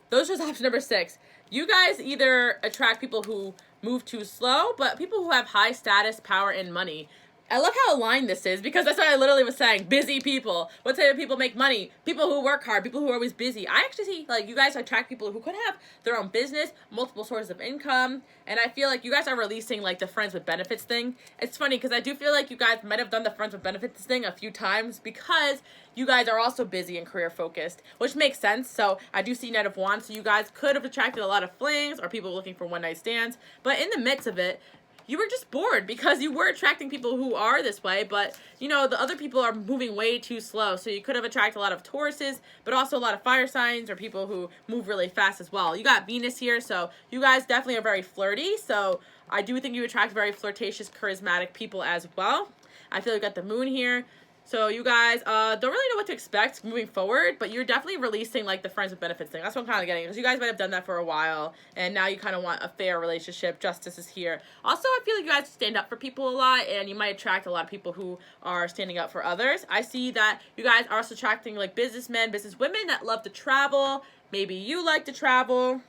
Those are option number 6. You guys either attract people who move too slow, but people who have high status, power, and money. I love how aligned this is, because that's what I literally was saying. Busy people. What type of people make money? People who work hard. People who are always busy. I actually see, like, you guys attract people who could have their own business, multiple sources of income, and I feel like you guys are releasing, like, the friends with benefits thing. It's funny, because I do feel like you guys might have done the friends with benefits thing a few times, because you guys are also busy and career focused, which makes sense. So I do see Knight of Wands, so you guys could have attracted a lot of flings or people looking for one-night stands, but in the midst of it, you were just bored because you were attracting people who are this way, but, you know, the other people are moving way too slow. So you could have attracted a lot of Tauruses, but also a lot of fire signs or people who move really fast as well. You got Venus here, so you guys definitely are very flirty. So I do think you attract very flirtatious, charismatic people as well. I feel like you got the Moon here. So you guys don't really know what to expect moving forward, but you're definitely releasing, like, the friends with benefits thing. That's what I'm kind of getting, because you guys might have done that for a while, and now you kind of want a fair relationship. Justice is here. Also, I feel like you guys stand up for people a lot, and you might attract a lot of people who are standing up for others. I see that you guys are also attracting, like, businessmen, businesswomen that love to travel. Maybe you like to travel.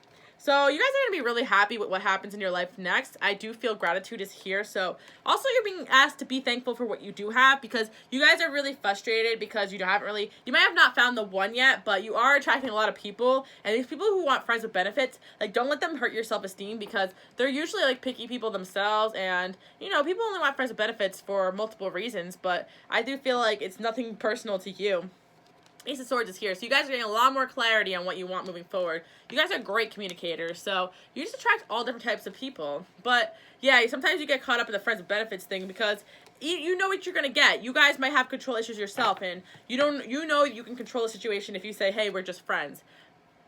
So you guys are going to be really happy with what happens in your life next. I do feel gratitude is here. So also you're being asked to be thankful for what you do have, because you guys are really frustrated because you might have not found the one yet, but you are attracting a lot of people. And these people who want friends with benefits, like, don't let them hurt your self-esteem, because they're usually, like, picky people themselves. And, you know, people only want friends with benefits for multiple reasons, but I do feel like it's nothing personal to you. Ace of Swords is here, so you guys are getting a lot more clarity on what you want moving forward. You guys are great communicators, so you just attract all different types of people. But, yeah, sometimes you get caught up in the friends with benefits thing, because you know what you're going to get. You guys might have control issues yourself, and you know you can control the situation if you say, hey, we're just friends.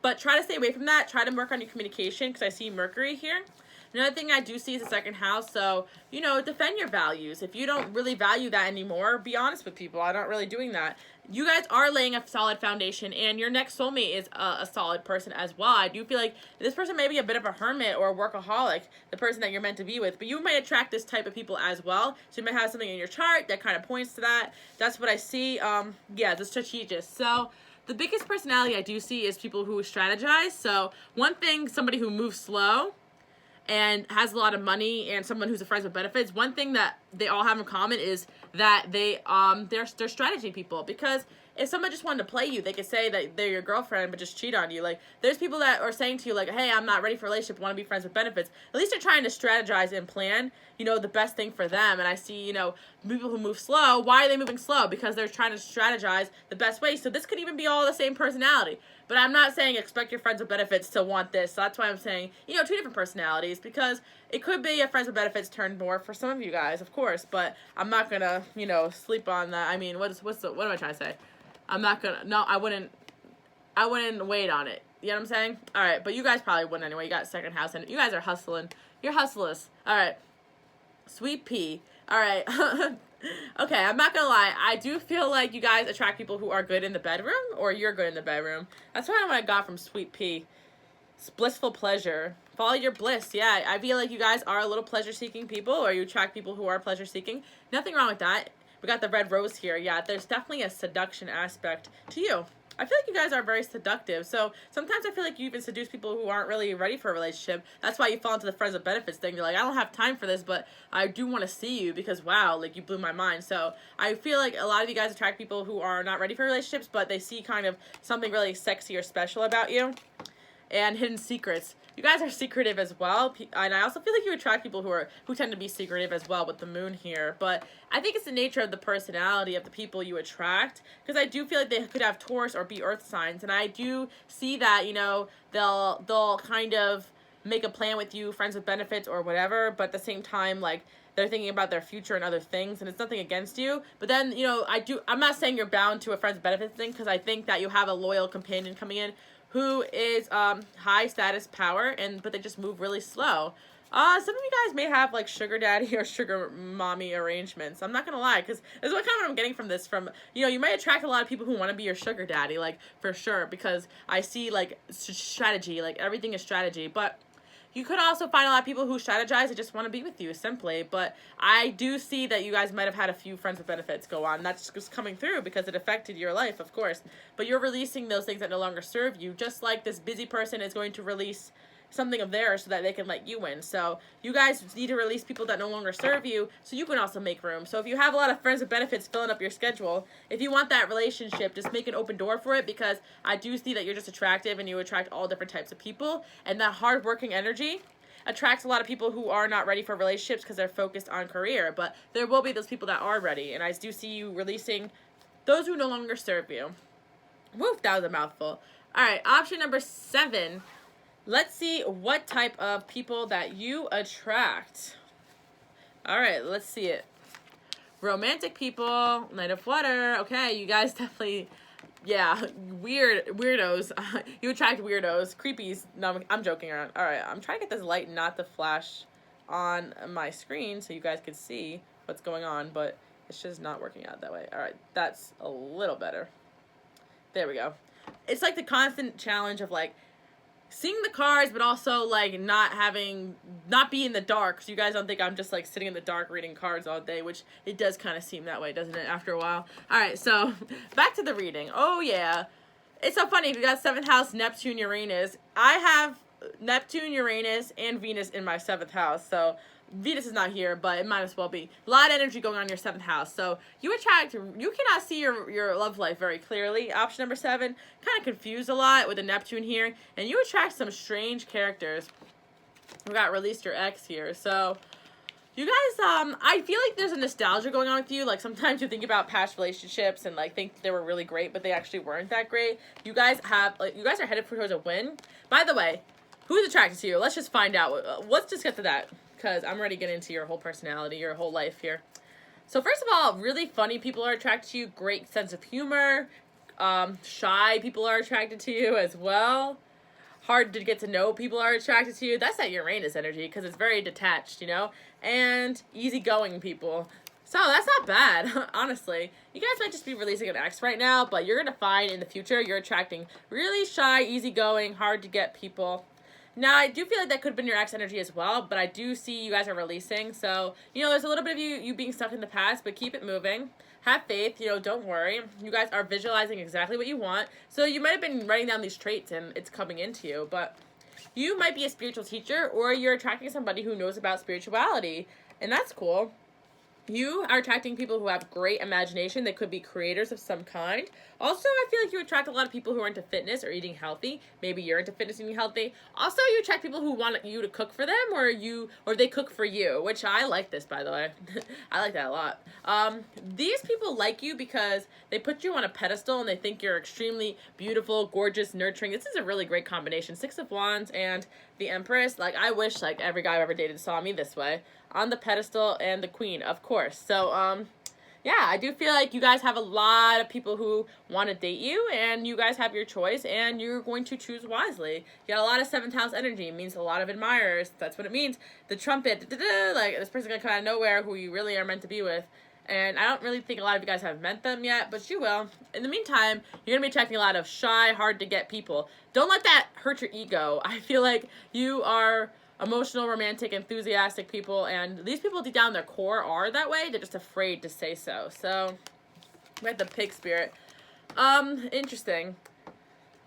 But try to stay away from that. Try to work on your communication, because I see Mercury here. Another thing I do see is the 2nd house, so, you know, defend your values. If you don't really value that anymore, be honest with people. I'm not really doing that. You guys are laying a solid foundation, and your next soulmate is a solid person as well. I do feel like this person may be a bit of a hermit or a workaholic, the person that you're meant to be with, but you might attract this type of people as well. So you might have something in your chart that kind of points to that. That's what I see. Yeah, the strategist. So the biggest personality I do see is people who strategize. So one thing, somebody who moves slow and has a lot of money, and someone who's a friends with benefits, one thing that they all have in common is that they're strategy people. Because if someone just wanted to play you, they could say that they're your girlfriend but just cheat on you. Like, there's people that are saying to you, like, hey, I'm not ready for a relationship, want to be friends with benefits. At least they're trying to strategize and plan, you know, the best thing for them. And I see, you know, people who move slow. Why are they moving slow? Because they're trying to strategize the best way. So this could even be all the same personality. But I'm not saying expect your friends with benefits to want this. So that's why I'm saying, you know, 2 different personalities, because it could be a friends with benefits turned more for some of you guys, of course. But I'm not going to, you know, sleep on that. I mean, what am I trying to say? I'm not going to, no, I wouldn't wait on it. You know what I'm saying? All right, but you guys probably wouldn't anyway. You got 2nd house, and you guys are hustling. You're hustlers. All right. Sweet pea. All right. Okay, I'm not gonna lie. I do feel like you guys attract people who are good in the bedroom, or you're good in the bedroom. That's what I got from Sweet Pea. It's blissful pleasure. Follow your bliss. Yeah, I feel like you guys are a little pleasure-seeking people, or you attract people who are pleasure-seeking. Nothing wrong with that. We got the red rose here. Yeah, there's definitely a seduction aspect to you. I feel like you guys are very seductive. So sometimes I feel like you even seduce people who aren't really ready for a relationship. That's why you fall into the friends with benefits thing. You're like, I don't have time for this, but I do want to see you because, wow, like, you blew my mind. So I feel like a lot of you guys attract people who are not ready for relationships, but they see kind of something really sexy or special about you. And hidden secrets. You guys are secretive as well, and I also feel like you attract people who tend to be secretive as well with the moon here. But I think it's the nature of the personality of the people you attract, because I do feel like they could have Taurus or be Earth signs, and I do see that, you know, they'll kind of make a plan with you, friends with benefits or whatever, but at the same time, like, they're thinking about their future and other things, and it's nothing against you. But then, you know, I'm not saying you're bound to a friends with benefits thing, because I think that you have a loyal companion coming in who is high status power, but they just move really slow. Some of you guys may have, like, sugar daddy or sugar mommy arrangements. I'm not gonna lie, because this is what kind of I'm getting from this. You know, you might attract a lot of people who want to be your sugar daddy, like, for sure, because I see, like, strategy, like, everything is strategy. But You could also find a lot of people who strategize and just want to be with you simply, but I do see that you guys might have had a few friends with benefits go on. That's just coming through because it affected your life, of course. But you're releasing those things that no longer serve you, just like this busy person is going to release something of theirs so that they can let you in. So you guys need to release people that no longer serve you so you can also make room. So if you have a lot of friends with benefits filling up your schedule, if you want that relationship, just make an open door for it, because I do see that you're just attractive and you attract all different types of people, and that hard-working energy attracts a lot of people who are not ready for relationships because they're focused on career. But there will be those people that are ready, and I do see you releasing those who no longer serve you. Woof, that was a mouthful. All right, option number 7. Let's see what type of people that you attract. All right, let's see it. Romantic people, Knight of Water. Okay, you guys definitely, yeah, weirdos. You attract weirdos, creepies. No, I'm joking around. All right, I'm trying to get this light not to flash on my screen so you guys can see what's going on, but it's just not working out that way. All right, that's a little better. There we go. It's like the constant challenge of like seeing the cards, but also like not be in the dark, so you guys don't think I'm just like sitting in the dark reading cards all day, which it does kind of seem that way, doesn't it, after a while? All right, so back to the reading. Oh yeah, it's so funny. If you got 7th house, Neptune, Uranus. I have Neptune, Uranus, and Venus in my 7th house, so Venus is not here, but it might as well be. A lot of energy going on in your 7th house. So you cannot see your love life very clearly. Option number 7, kind of confused a lot with the Neptune here. And you attract some strange characters. We got released your ex here. So you guys, I feel like there's a nostalgia going on with you. Like sometimes you think about past relationships and like think they were really great, but they actually weren't that great. You guys are headed towards a win. By the way, who's attracted to you? Let's just find out. Let's just get to that, because I'm ready to get into your whole personality, your whole life here. So first of all, really funny people are attracted to you. Great sense of humor. Shy people are attracted to you as well. Hard to get to know people are attracted to you. That's that Uranus energy, because it's very detached, you know? And easygoing people. So that's not bad, honestly. You guys might just be releasing an ex right now, but you're going to find in the future you're attracting really shy, easygoing, hard to get people. Now, I do feel like that could have been your ex energy as well, but I do see you guys are releasing. So, you know, there's a little bit of you being stuck in the past, but keep it moving. Have faith, you know, don't worry. You guys are visualizing exactly what you want. So you might have been writing down these traits and it's coming into you, but you might be a spiritual teacher, or you're attracting somebody who knows about spirituality, and that's cool. You are attracting people who have great imagination. They could be creators of some kind. Also, I feel like you attract a lot of people who are into fitness or eating healthy. Maybe you're into fitness and eating healthy. Also, you attract people who want you to cook for them, or they cook for you, which I like this, by the way. I like that a lot. These people like you because they put you on a pedestal and they think you're extremely beautiful, gorgeous, nurturing. This is a really great combination. 6 of Wands and the Empress. Like, I wish like every guy I've ever dated saw me this way. On the pedestal, and the Queen, of course. So, yeah, I do feel like you guys have a lot of people who want to date you, and you guys have your choice, and you're going to choose wisely. You got a lot of 7th house energy. It means a lot of admirers. That's what it means. The trumpet, like, this person's going to come out of nowhere who you really are meant to be with. And I don't really think a lot of you guys have met them yet, but you will. In the meantime, you're going to be attracting a lot of shy, hard-to-get people. Don't let that hurt your ego. I feel like you are emotional, romantic, enthusiastic people, and these people deep down in their core are that way. They're just afraid to say so. So we have the pig spirit. Interesting.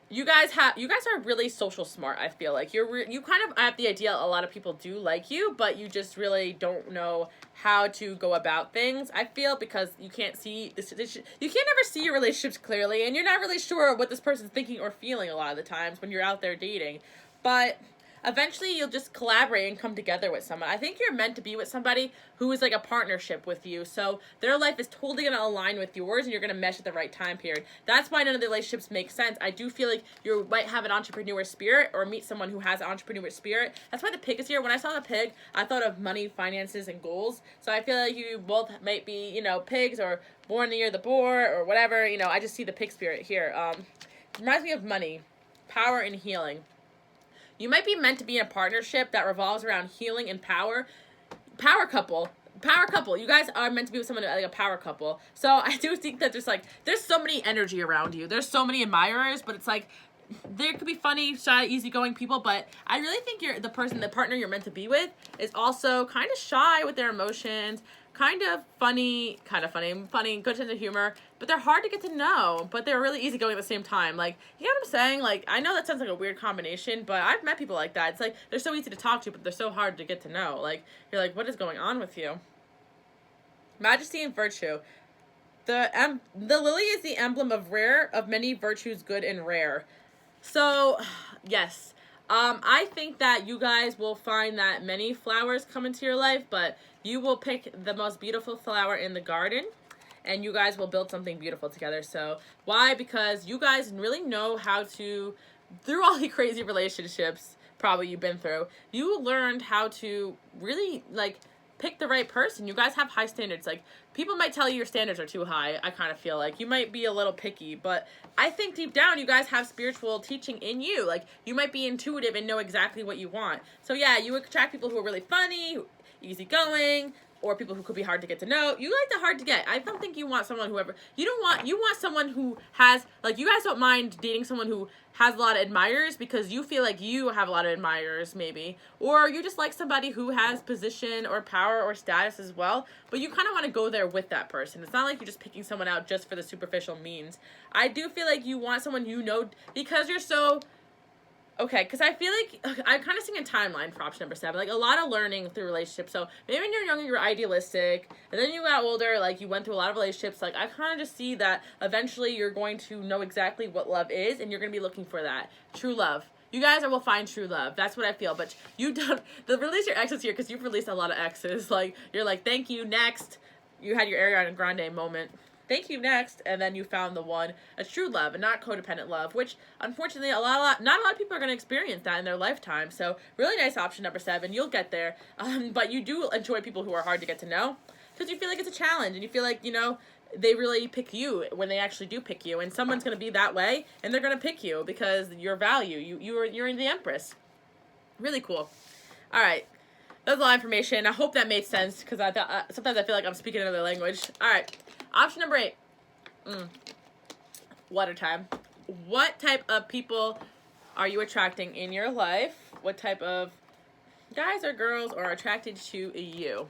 You guys are really social smart. I feel like you kind of have the idea a lot of people do like you, but you just really don't know how to go about things. I feel because you can't see this, you can't ever see your relationships clearly, and you're not really sure what this person's thinking or feeling a lot of the times when you're out there dating. But eventually, you'll just collaborate and come together with someone. I think you're meant to be with somebody who is like a partnership with you. So their life is totally going to align with yours, and you're going to mesh at the right time period. That's why none of the relationships make sense. I do feel like you might have an entrepreneur spirit, or meet someone who has an entrepreneur spirit. That's why the pig is here. When I saw the pig, I thought of money, finances, and goals. So I feel like you both might be, you know, pigs, or born the year of the boar, or whatever. You know, I just see the pig spirit here. It reminds me of money, power, and healing. You might be meant to be in a partnership that revolves around healing and power. Power couple. You guys are meant to be with someone like a power couple. So I do think that there's so many energy around you. There's so many admirers, but it's like there could be funny, shy, easygoing people, but I really think the partner you're meant to be with is also kind of shy with their emotions, kind of funny, good sense of humor, but they're hard to get to know, but they're really easygoing at the same time. Like, you know what I'm saying? Like, I know that sounds like a weird combination, but I've met people like that. It's like, they're so easy to talk to, but they're so hard to get to know. Like, you're like, what is going on with you? Majesty and virtue. The lily is the emblem of many virtues, good and rare. So, yes. I think that you guys will find that many flowers come into your life, but you will pick the most beautiful flower in the garden, and you guys will build something beautiful together. So, why? Because you guys really know how to, through all the crazy relationships probably you've been through, you learned how to really, like, pick the right person. You guys have high standards. Like, people might tell you your standards are too high. I kind of feel like you might be a little picky, but I think deep down you guys have spiritual teaching in you. Like, you might be intuitive and know exactly what you want. So yeah, you attract people who are really funny, easygoing, or people who could be hard to get to know. You like the hard to get. I don't think you want someone you want someone who has, like, you guys don't mind dating someone who has a lot of admirers because you feel like you have a lot of admirers, maybe. Or you just like somebody who has position or power or status as well, but you kind of want to go there with that person. It's not like you're just picking someone out just for the superficial means. I do feel like you want someone you know because you're so... Okay, because I feel like I'm kind of seeing a timeline for option number 7. Like, a lot of learning through relationships. So maybe when you're younger, you're idealistic, and then you got older, like, you went through a lot of relationships. Like, I kind of just see that eventually you're going to know exactly what love is, and you're going to be looking for that. True love. You guys will find true love. That's what I feel. But you don't... Release your exes here, because you've released a lot of exes. Like, you're like, thank you, next. You had your Ariana Grande moment. Thank you, next, and then you found the one, a true love, and not codependent love, which, unfortunately, not a lot of people are going to experience that in their lifetime, so really nice option number 7, you'll get there, but you do enjoy people who are hard to get to know, because you feel like it's a challenge, and you feel like, you know, they really pick you when they actually do pick you, and someone's going to be that way, and they're going to pick you, because your value, you're in the Empress. Really cool. Alright. That's a lot of information. I hope that made sense, because sometimes I feel like I'm speaking another language. Alright. Option number 8. Water time. What type of people are you attracting in your life? What type of guys or girls are attracted to you?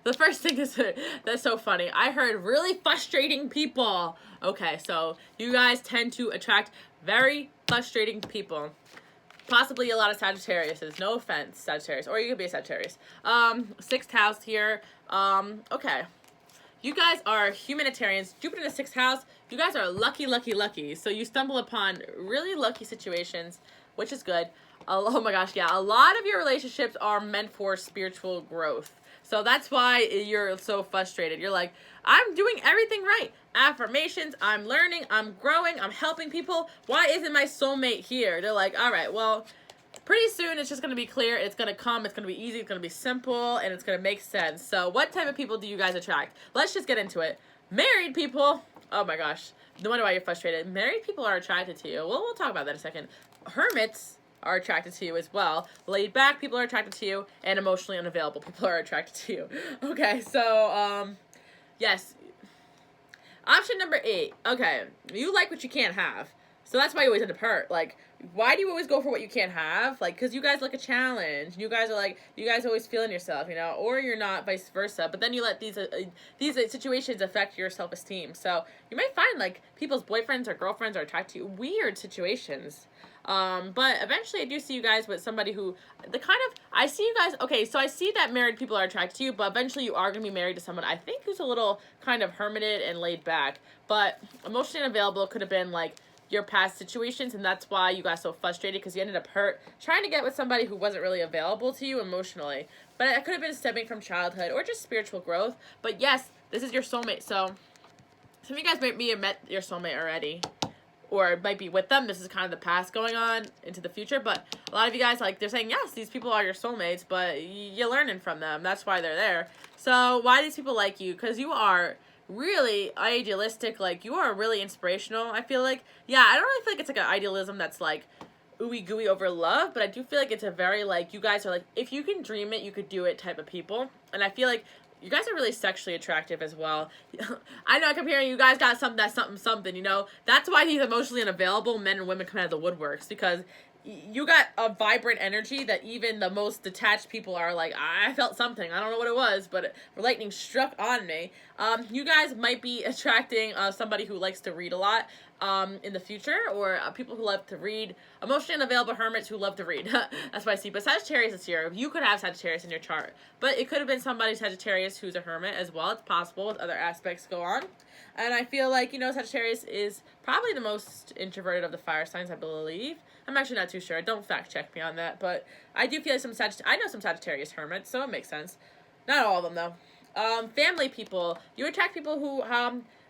The first thing is, that's so funny. I heard really frustrating people. Okay, so you guys tend to attract very frustrating people. Possibly a lot of Sagittariuses. No offense, Sagittarius. Or you could be a Sagittarius. 6th house here. Okay. You guys are humanitarians. Jupiter in the 6th house. You guys are lucky, lucky, lucky. So you stumble upon really lucky situations, which is good. Oh my gosh, yeah. A lot of your relationships are meant for spiritual growth. So that's why you're so frustrated. You're like, I'm doing everything right. Affirmations, I'm learning, I'm growing, I'm helping people. Why isn't my soulmate here? They're like, all right, well, pretty soon it's just going to be clear. It's going to come. It's going to be easy. It's going to be simple. And it's going to make sense. So what type of people do you guys attract? Let's just get into it. Married people. Oh my gosh. No wonder why you're frustrated. Married people are attracted to you. Well, we'll talk about that in a second. Hermits are attracted to you as well. Laid back people are attracted to you. And emotionally unavailable people are attracted to you. Okay, so, yes. Option number 8. Okay, you like what you can't have. So that's why you always end up hurt. Like, why do you always go for what you can't have? Like, because you guys like a challenge. You guys are like, you guys always feeling yourself, you know, or you're not, vice versa. But then you let these situations affect your self-esteem. So you might find, like, people's boyfriends or girlfriends are attracted to you. Weird situations. But eventually I do see you guys with somebody who, I see you guys, okay, so I see that married people are attracted to you, but eventually you are going to be married to someone, I think, who's a little kind of hermited and laid back. But emotionally unavailable could have been, like, your past situations, and that's why you got so frustrated, because you ended up hurt trying to get with somebody who wasn't really available to you emotionally. But it could have been stemming from childhood or just spiritual growth. But yes, this is your soulmate. So some of you guys might have met your soulmate already, or might be with them. This is kind of the past going on into the future. But a lot of you guys, like, they're saying, yes, these people are your soulmates, but you're learning from them. That's why they're there. So why do these people like you? Because you are really idealistic. Like, you are really inspirational, I feel like. Yeah, I don't really feel like it's like an idealism that's like ooey gooey over love, but I do feel like it's a very, like, you guys are like, if you can dream it, you could do it type of people. And I feel like you guys are really sexually attractive as well. I know I keep hearing you guys got something that's something, you know. That's why these emotionally unavailable men and women come out of the woodworks, because you got a vibrant energy that even the most detached people are like, I felt something. I don't know what it was, but lightning struck on me. You guys might be attracting somebody who likes to read a lot in the future, or people who love to read. Emotionally unavailable hermits who love to read. That's what I see. But Sagittarius is here. You could have Sagittarius in your chart, but it could have been somebody Sagittarius who's a hermit as well. It's possible with other aspects go on. And I feel like, you know, Sagittarius is probably the most introverted of the fire signs, I believe. I'm actually not too sure. Don't fact check me on that, but I do feel like I know some Sagittarius hermits, so it makes sense. Not all of them, though. Family people. You attract people who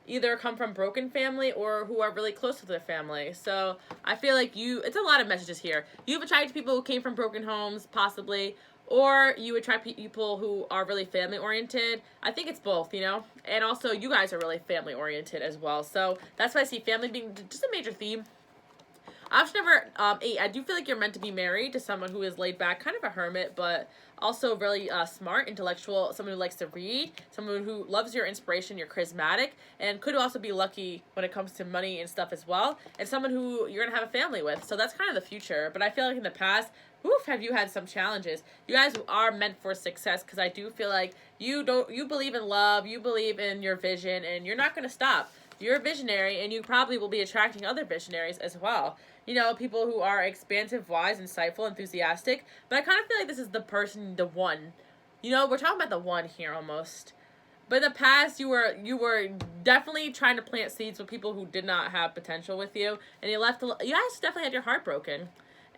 either come from broken family or who are really close to their family. So I feel like it's a lot of messages here. You've attracted people who came from broken homes, possibly, or you attract people who are really family-oriented. I think it's both, you know? And also, you guys are really family-oriented as well. So that's why I see family being just a major theme. Option number 8, I do feel like you're meant to be married to someone who is laid back, kind of a hermit, but also really smart, intellectual, someone who likes to read, someone who loves your inspiration, you're charismatic, and could also be lucky when it comes to money and stuff as well, and someone who you're going to have a family with. So that's kind of the future. But I feel like in the past, oof, have you had some challenges. You guys are meant for success, because I do feel like you believe in love, you believe in your vision, and you're not going to stop. You're a visionary, and you probably will be attracting other visionaries as well. You know, people who are expansive, wise, insightful, enthusiastic. But I kind of feel like this is the person, the one. You know, we're talking about the one here almost. But in the past, you were definitely trying to plant seeds with people who did not have potential with you. And you guys definitely had your heart broken.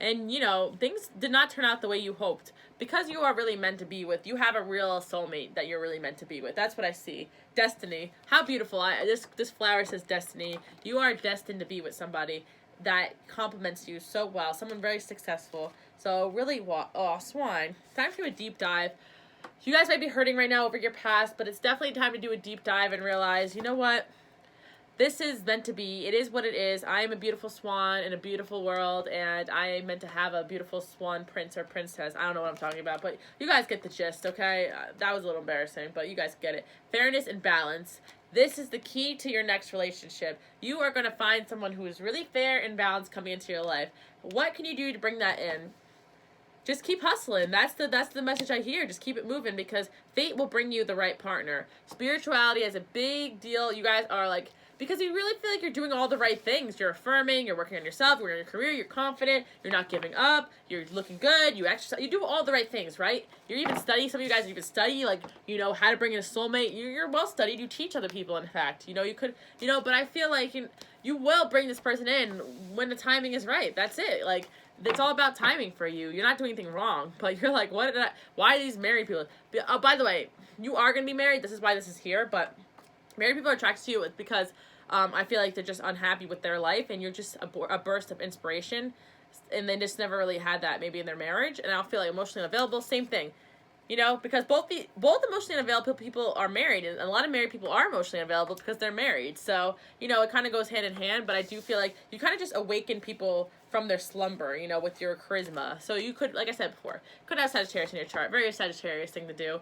And, you know, things did not turn out the way you hoped. Because you are really meant to be with. You have a real soulmate that you're really meant to be with. That's what I see. Destiny. How beautiful. This flower says destiny. You are destined to be with somebody that complements you so well. Someone very successful. So really, swine. Time to do a deep dive. You guys might be hurting right now over your past, but it's definitely time to do a deep dive and realize, you know what? This is meant to be. It is what it is. I am a beautiful swan in a beautiful world, and I am meant to have a beautiful swan prince or princess. I don't know what I'm talking about, but you guys get the gist, okay? That was a little embarrassing, but you guys get it. Fairness and balance. This is the key to your next relationship. You are going to find someone who is really fair and balanced coming into your life. What can you do to bring that in? Just keep hustling. That's the message I hear. Just keep it moving, because fate will bring you the right partner. Spirituality is a big deal. You guys are like, because you really feel like you're doing all the right things. You're affirming, you're working on yourself, you're in your career, you're confident, you're not giving up, you're looking good, you exercise, you do all the right things, right? You're even studying. Some of you guys even study, like, you know, how to bring in a soulmate. You're well studied. You teach other people, in fact. You know, you could, you know, but I feel like you will bring this person in when the timing is right. That's it. Like, it's all about timing for you. You're not doing anything wrong, but you're like, why are these married people? Oh, by the way, you are going to be married. This is why this is here, but married people are attracted to you because I feel like they're just unhappy with their life, and you're just a burst of inspiration, and they just never really had that maybe in their marriage. And I'll feel like emotionally unavailable, same thing. You know, because both emotionally unavailable people are married, and a lot of married people are emotionally unavailable because they're married. So, you know, it kind of goes hand in hand, but I do feel like you kind of just awaken people from their slumber, you know, with your charisma. So you could, like I said before, could have Sagittarius in your chart. Very Sagittarius thing to do.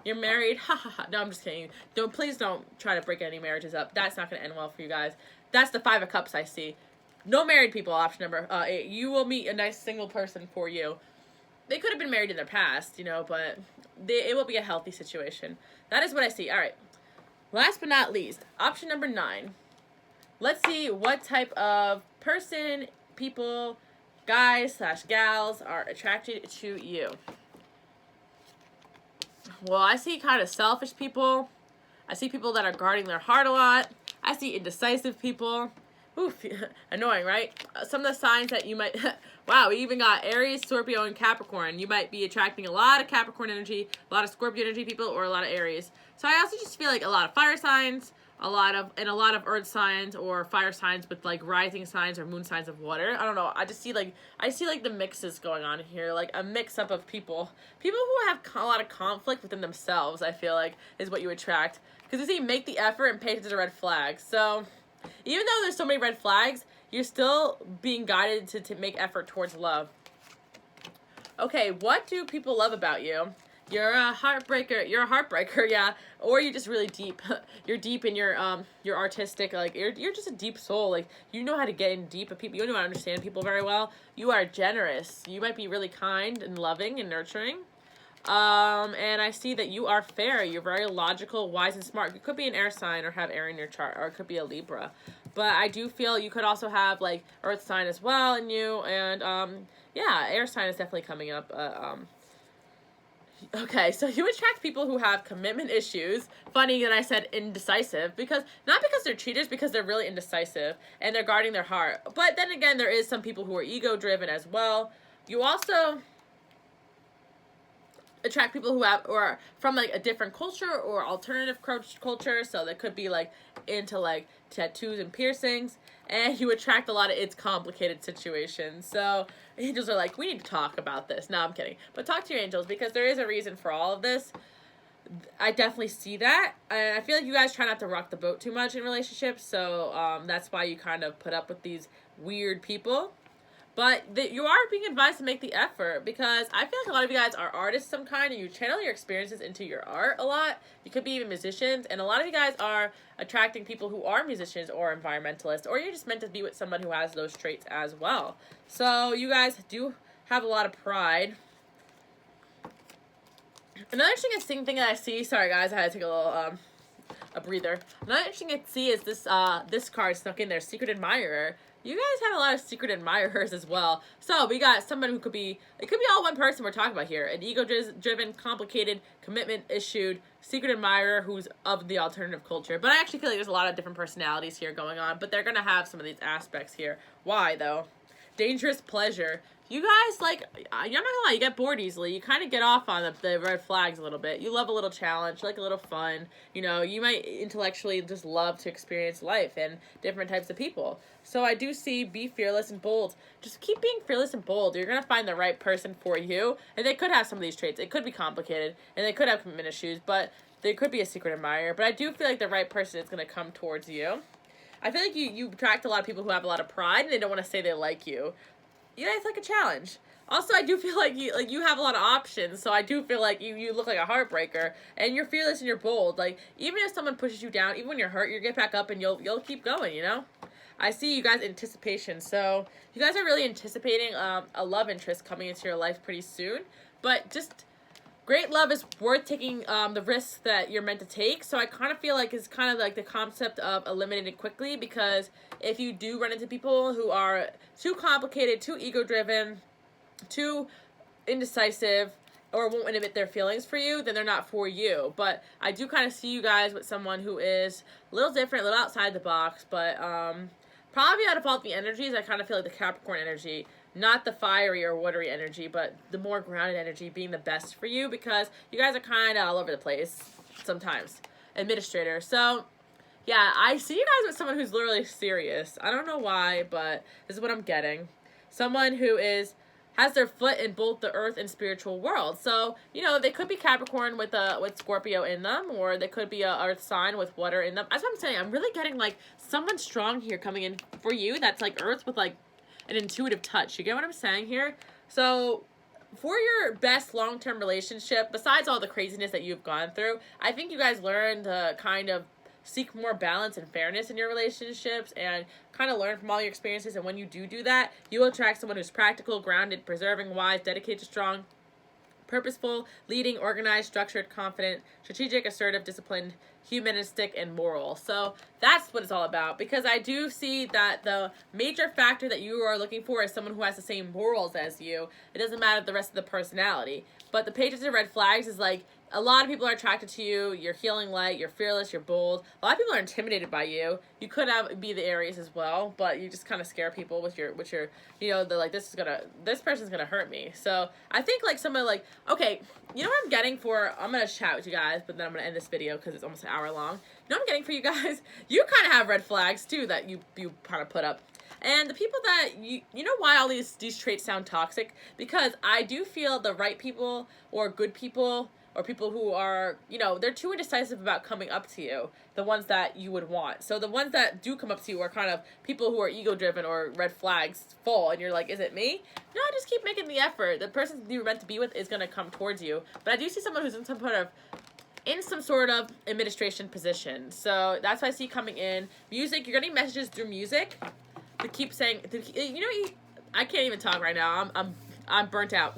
You're married, ha ha ha. No, I'm just kidding. Please don't try to break any marriages up. That's not going to end well for you guys. That's the 5 of Cups I see. No married people, option number 8. You will meet a nice single person for you. They could have been married in their past, you know, but it will be a healthy situation. That is what I see. All right. Last but not least, option number 9. Let's see what type of person, people, guys / gals are attracted to you. Well, I see kind of selfish people. I see people that are guarding their heart a lot. I see indecisive people. Oof, annoying, right? Some of the signs that you might... wow, we even got Aries, Scorpio, and Capricorn. You might be attracting a lot of Capricorn energy, a lot of Scorpio energy people, or a lot of Aries. So I also just feel like a lot of fire signs, a lot of earth signs, or fire signs with like rising signs or moon signs of water. I don't know. I see like the mixes going on here, like a mix up of people who have a lot of conflict within themselves. I feel like is what you attract, because you see, make the effort and pay attention to red flags. So even though there's so many red flags, you're still being guided to make effort towards love. Okay, what do people love about you? You're a heartbreaker. You're a heartbreaker, yeah. Or you're just really deep. You're deep in your artistic, like you're just a deep soul. Like you know how to get in deep with people. You know how to understand people very well. You are generous. You might be really kind and loving and nurturing. And I see that you are fair. You're very logical, wise, and smart. You could be an air sign or have air in your chart, or it could be a Libra. But I do feel you could also have like earth sign as well in you, and yeah, air sign is definitely coming up. Okay, so you attract people who have commitment issues. Funny that I said indecisive, because not because they're cheaters, because they're really indecisive and they're guarding their heart. But then again, there is some people who are ego driven as well. You also attract people who have, or are from like a different culture or alternative culture, so they could be like into like tattoos and piercings, and you attract a lot of it's complicated situations. So angels are like, we need to talk about this. No, I'm kidding, but talk to your angels, because there is a reason for all of this. I definitely see that, and I feel like you guys try not to rock the boat too much in relationships, so that's why you kind of put up with these weird people. But you are being advised to make the effort, because I feel like a lot of you guys are artists of some kind, and you channel your experiences into your art a lot. You could be even musicians, and a lot of you guys are attracting people who are musicians or environmentalists, or you're just meant to be with someone who has those traits as well. So you guys do have a lot of pride. Another interesting thing that I see, sorry guys, I had to take a little a breather. Another interesting thing to see is this card snuck in there, Secret Admirer. You guys have a lot of secret admirers as well. So we got someone who could be, it could be all one person we're talking about here. An ego-driven, complicated, commitment-issued, secret admirer who's of the alternative culture. But I actually feel like there's a lot of different personalities here going on. But they're going to have some of these aspects here. Why, though? Dangerous pleasure. You guys, like, I'm not gonna lie, you get bored easily. You kind of get off on the red flags a little bit. You love a little challenge, like a little fun. You know, you might intellectually just love to experience life and different types of people. So I do see be fearless and bold. Just keep being fearless and bold. You're going to find the right person for you. And they could have some of these traits. It could be complicated, and they could have commitment issues, but they could be a secret admirer. But I do feel like the right person is going to come towards you. I feel like you attract a lot of people who have a lot of pride, and they don't want to say they like you. You guys like a challenge. Also, I do feel like you have a lot of options, so I do feel like you look like a heartbreaker, and you're fearless and you're bold. Like, even if someone pushes you down, even when you're hurt, you get back up and you'll keep going, you know? I see you guys anticipation, so you guys are really anticipating a love interest coming into your life pretty soon, but just great love is worth taking the risks that you're meant to take. So I kind of feel like it's kind of like the concept of eliminating it quickly, because if you do run into people who are too complicated, too ego-driven, too indecisive, or won't admit their feelings for you, then they're not for you. But I do kind of see you guys with someone who is a little different, a little outside the box, but probably out of all the energies, I kind of feel like the Capricorn energy, not the fiery or watery energy, but the more grounded energy being the best for you, because you guys are kind of all over the place sometimes. Administrator. So, yeah, I see you guys with someone who's literally serious. I don't know why, but this is what I'm getting. Someone who has their foot in both the earth and spiritual world. So, you know, they could be Capricorn with Scorpio in them, or they could be a earth sign with water in them. That's what I'm saying. I'm really getting like someone strong here coming in for you that's like earth with like an intuitive touch. You get what I'm saying here? So for your best long-term relationship, besides all the craziness that you've gone through, I think you guys learn to kind of seek more balance and fairness in your relationships, and kind of learn from all your experiences. And when you do that, you will attract someone who's practical, grounded, preserving, wise, dedicated, strong, purposeful, leading, organized, structured, confident, strategic, assertive, disciplined, humanistic, and moral. So that's what it's all about, because I do see that the major factor that you are looking for is someone who has the same morals as you. It doesn't matter the rest of the personality. But the pages of red flags is like, a lot of people are attracted to you. You're healing light. You're fearless. You're bold. A lot of people are intimidated by you. You could be the Aries as well, but you just kind of scare people with your, you know, they're like, this person's gonna hurt me. So I think like someone like, okay, you know what I'm getting for, I'm gonna chat with you guys, but then I'm gonna end this video because it's almost an hour long. You know what I'm getting for you guys? You kind of have red flags too that you kind of put up. And the people that, you know why all these traits sound toxic? Because I do feel the right people or good people or people who are, you know, they're too indecisive about coming up to you, the ones that you would want. So the ones that do come up to you are kind of people who are ego-driven or red flags full, and you're like, is it me? No, just keep making the effort. The person you're meant to be with is going to come towards you. But I do see someone who's in some sort of administration position. So that's why I see coming in. Music, you're getting messages through music to keep saying, you know, I can't even talk right now. I'm burnt out.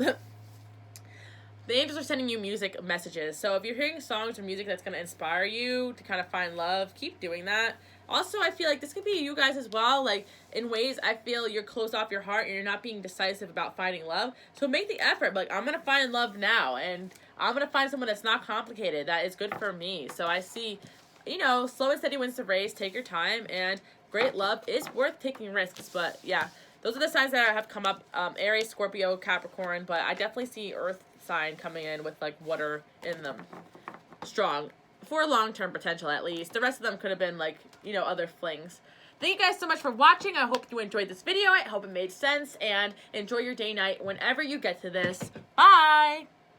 The angels are sending you music messages. So if you're hearing songs or music that's going to inspire you to kind of find love, keep doing that. Also, I feel like this could be you guys as well. Like, in ways I feel you're closed off your heart and you're not being decisive about finding love. So make the effort. Like, I'm going to find love now. And I'm going to find someone that's not complicated, that is good for me. So I see, you know, slow and steady wins the race. Take your time. And great love is worth taking risks. But, yeah, those are the signs that have come up. Aries, Scorpio, Capricorn. But I definitely see Earth sign coming in with, like, water in them. Strong. For long-term potential, at least. The rest of them could have been, like, you know, other flings. Thank you guys so much for watching. I hope you enjoyed this video. I hope it made sense. And enjoy your day, night, whenever you get to this. Bye!